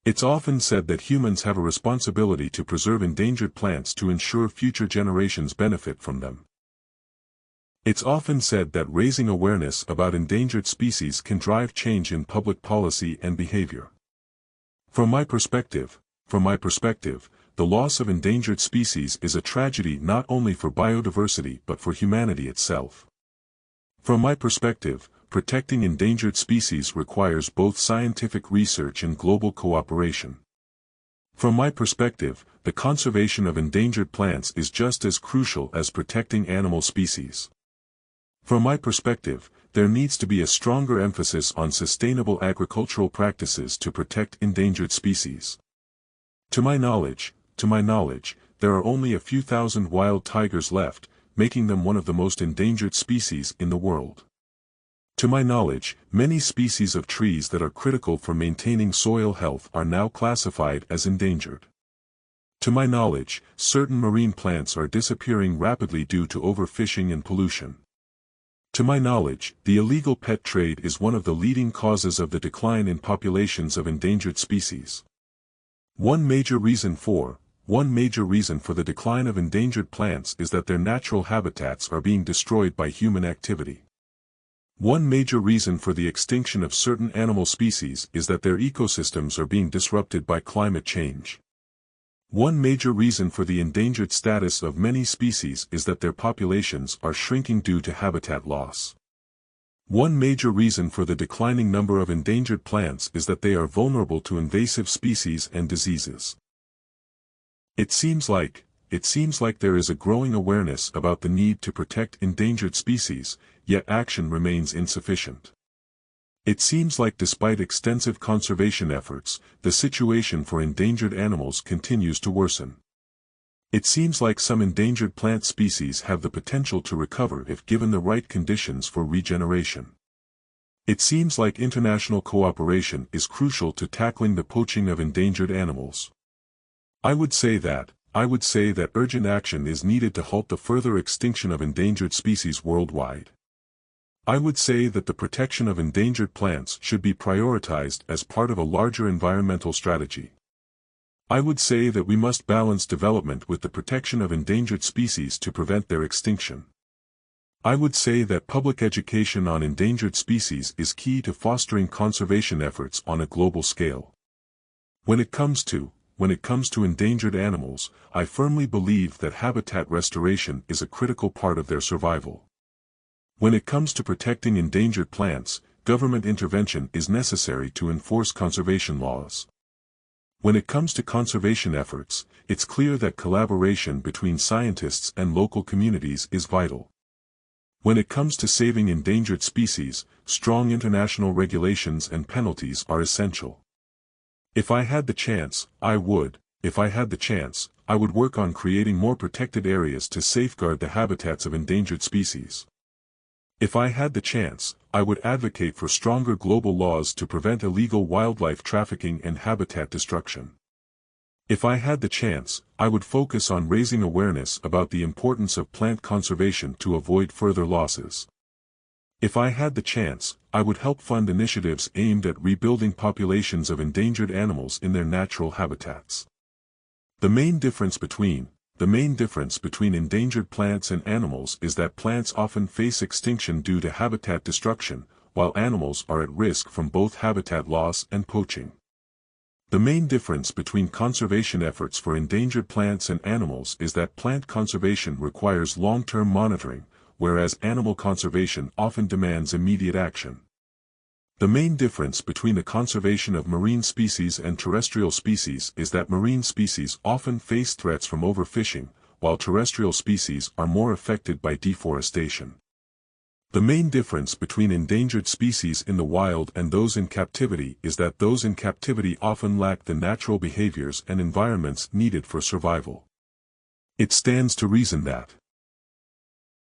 It's often said that humans have a responsibility to preserve endangered plants to ensure future generations benefit from them. It's often said that raising awareness about endangered species can drive change in public policy and behavior. From my perspective, the loss of endangered species is a tragedy not only for biodiversity but for humanity itself. From my perspective, protecting endangered species requires both scientific research and global cooperation. From my perspective, the conservation of endangered plants is just as crucial as protecting animal species. From my perspective, there needs to be a stronger emphasis on sustainable agricultural practices to protect endangered species. To my knowledge, there are only a few thousand wild tigers left, making them one of the most endangered species in the world. To my knowledge, many species of trees that are critical for maintaining soil health are now classified as endangered. To my knowledge, certain marine plants are disappearing rapidly due to overfishing and pollution. To my knowledge, the illegal pet trade is one of the leading causes of the decline in populations of endangered species. One major reason for the decline of endangered plants is that their natural habitats are being destroyed by human activity. One major reason for the extinction of certain animal species is that their ecosystems are being disrupted by climate change. One major reason for the endangered status of many species is that their populations are shrinking due to habitat loss. One major reason for the declining number of endangered plants is that they are vulnerable to invasive species and diseases. It seems like there is a growing awareness about the need to protect endangered species, yet action remains insufficient. It seems like despite extensive conservation efforts, the situation for endangered animals continues to worsen. It seems like some endangered plant species have the potential to recover if given the right conditions for regeneration. It seems like international cooperation is crucial to tackling the poaching of endangered animals. I would say that urgent action is needed to halt the further extinction of endangered species worldwide. I would say that the protection of endangered plants should be prioritized as part of a larger environmental strategy. I would say that we must balance development with the protection of endangered species to prevent their extinction. I would say that public education on endangered species is key to fostering conservation efforts on a global scale. When it comes to endangered animals, I firmly believe that habitat restoration is a critical part of their survival. When it comes to protecting endangered plants, government intervention is necessary to enforce conservation laws. When it comes to conservation efforts, it's clear that collaboration between scientists and local communities is vital. When it comes to saving endangered species, strong international regulations and penalties are essential. If I had the chance, I would work on creating more protected areas to safeguard the habitats of endangered species. If I had the chance, I would advocate for stronger global laws to prevent illegal wildlife trafficking and habitat destruction. If I had the chance, I would focus on raising awareness about the importance of plant conservation to avoid further losses. If I had the chance, I would help fund initiatives aimed at rebuilding populations of endangered animals in their natural habitats. The main difference between endangered plants and animals is that plants often face extinction due to habitat destruction, while animals are at risk from both habitat loss and poaching. The main difference between conservation efforts for endangered plants and animals is that plant conservation requires long-term monitoring, whereas animal conservation often demands immediate action. The main difference between the conservation of marine species and terrestrial species is that marine species often face threats from overfishing, while terrestrial species are more affected by deforestation. The main difference between endangered species in the wild and those in captivity is that those in captivity often lack the natural behaviors and environments needed for survival. It stands to reason that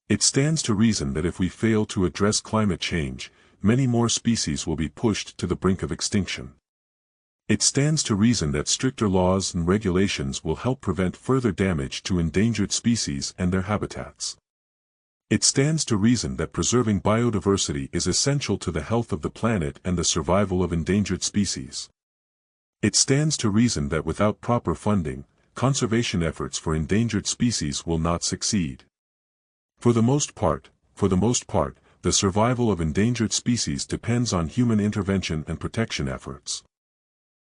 if we fail to address climate change, many more species will be pushed to the brink of extinction. It stands to reason that stricter laws and regulations will help prevent further damage to endangered species and their habitats. It stands to reason that preserving biodiversity is essential to the health of the planet and the survival of endangered species. It stands to reason that without proper funding, conservation efforts for endangered species will not succeed. For the most part, the survival of endangered species depends on human intervention and protection efforts.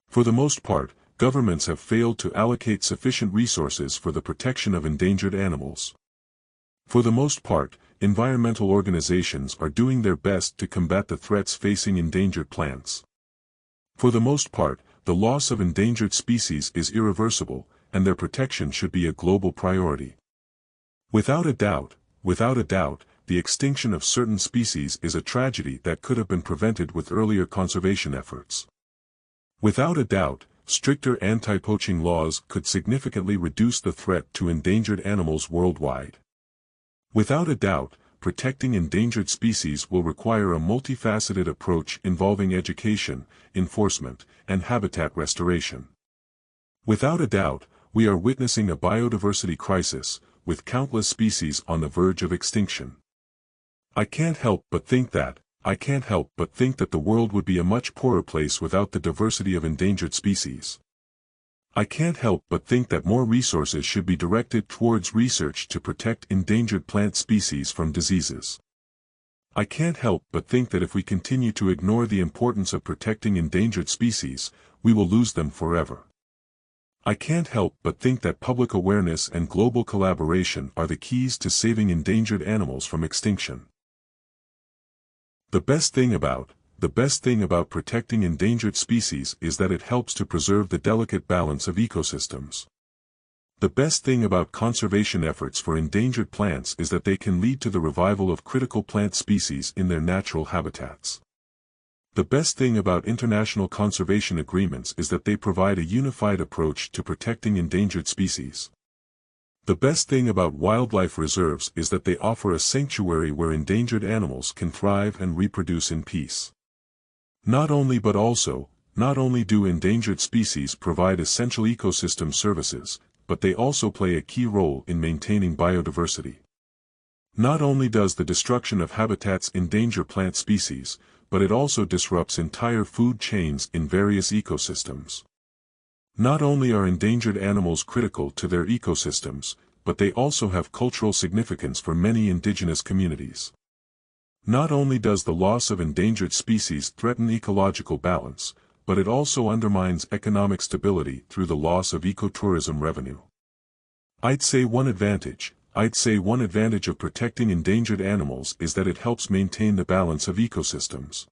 For the most part, governments have failed to allocate sufficient resources for the protection of endangered animals. For the most part, environmental organizations are doing their best to combat the threats facing endangered plants. For the most part, the loss of endangered species is irreversible, and their protection should be a global priority. Without a doubt, the extinction of certain species is a tragedy that could have been prevented with earlier conservation efforts. Without a doubt, stricter anti-poaching laws could significantly reduce the threat to endangered animals worldwide. Without a doubt, protecting endangered species will require a multifaceted approach involving education, enforcement, and habitat restoration. Without a doubt, we are witnessing a biodiversity crisis, with countless species on the verge of extinction. I can't help but think that the world would be a much poorer place without the diversity of endangered species. I can't help but think that more resources should be directed towards research to protect endangered plant species from diseases. I can't help but think that if we continue to ignore the importance of protecting endangered species, we will lose them forever. I can't help but think that public awareness and global collaboration are the keys to saving endangered animals from extinction. The best thing about protecting endangered species is that it helps to preserve the delicate balance of ecosystems. The best thing about conservation efforts for endangered plants is that they can lead to the revival of critical plant species in their natural habitats. The best thing about international conservation agreements is that they provide a unified approach to protecting endangered species. The best thing about wildlife reserves is that they offer a sanctuary where endangered animals can thrive and reproduce in peace. Not only do endangered species provide essential ecosystem services, but they also play a key role in maintaining biodiversity. Not only does the destruction of habitats endanger plant species, but it also disrupts entire food chains in various ecosystems. Not only are endangered animals critical to their ecosystems, but they also have cultural significance for many indigenous communities. Not only does the loss of endangered species threaten ecological balance, but it also undermines economic stability through the loss of ecotourism revenue. I'd say one advantage of protecting endangered animals is that it helps maintain the balance of ecosystems.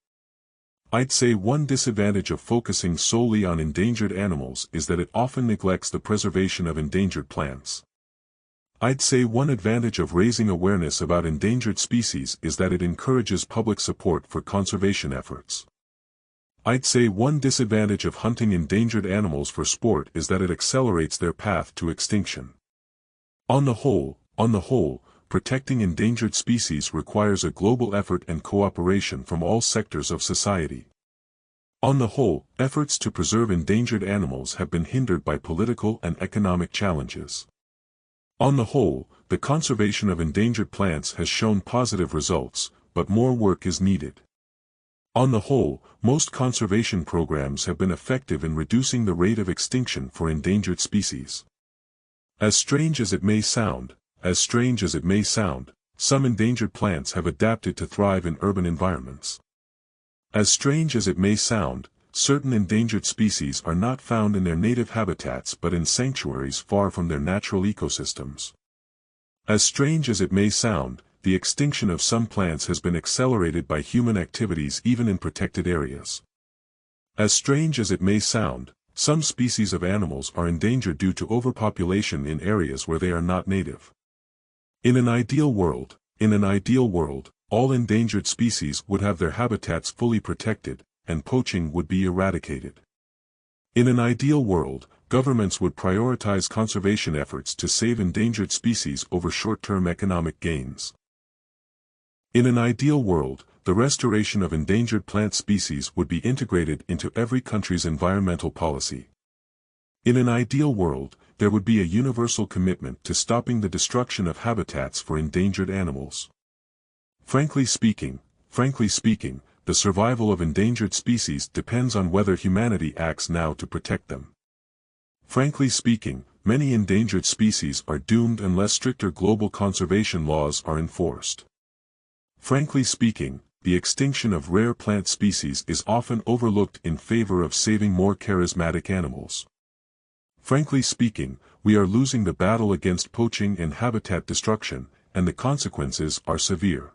I'd say one disadvantage of focusing solely on endangered animals is that it often neglects the preservation of endangered plants. I'd say one advantage of raising awareness about endangered species is that it encourages public support for conservation efforts. I'd say one disadvantage of hunting endangered animals for sport is that it accelerates their path to extinction. On the whole, protecting endangered species requires a global effort and cooperation from all sectors of society. On the whole, efforts to preserve endangered animals have been hindered by political and economic challenges. On the whole, the conservation of endangered plants has shown positive results, but more work is needed. On the whole, most conservation programs have been effective in reducing the rate of extinction for endangered species. As strange as it may sound, some endangered plants have adapted to thrive in urban environments. As strange as it may sound, certain endangered species are not found in their native habitats but in sanctuaries far from their natural ecosystems. As strange as it may sound, the extinction of some plants has been accelerated by human activities even in protected areas. As strange as it may sound, some species of animals are endangered due to overpopulation in areas where they are not native. In an ideal world, all endangered species would have their habitats fully protected, and poaching would be eradicated. In an ideal world, governments would prioritize conservation efforts to save endangered species over short-term economic gains. In an ideal world, the restoration of endangered plant species would be integrated into every country's environmental policy. In an ideal world, there would be a universal commitment to stopping the destruction of habitats for endangered animals. Frankly speaking, the survival of endangered species depends on whether humanity acts now to protect them. Frankly speaking, many endangered species are doomed unless stricter global conservation laws are enforced. Frankly speaking, the extinction of rare plant species is often overlooked in favor of saving more charismatic animals. Frankly speaking, we are losing the battle against poaching and habitat destruction, and the consequences are severe.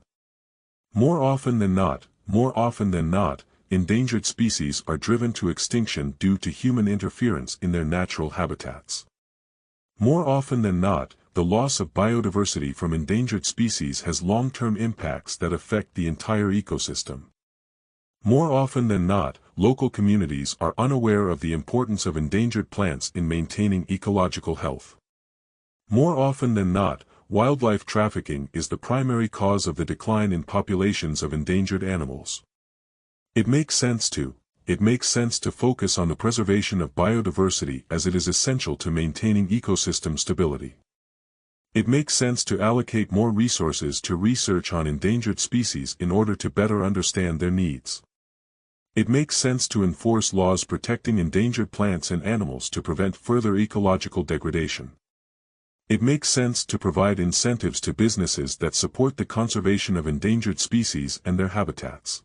More often than not, endangered species are driven to extinction due to human interference in their natural habitats. More often than not, the loss of biodiversity from endangered species has long-term impacts that affect the entire ecosystem. More often than not, local communities are unaware of the importance of endangered plants in maintaining ecological health. More often than not, wildlife trafficking is the primary cause of the decline in populations of endangered animals. It makes sense to focus on the preservation of biodiversity as it is essential to maintaining ecosystem stability. It makes sense to allocate more resources to research on endangered species in order to better understand their needs. It makes sense to enforce laws protecting endangered plants and animals to prevent further ecological degradation. It makes sense to provide incentives to businesses that support the conservation of endangered species and their habitats.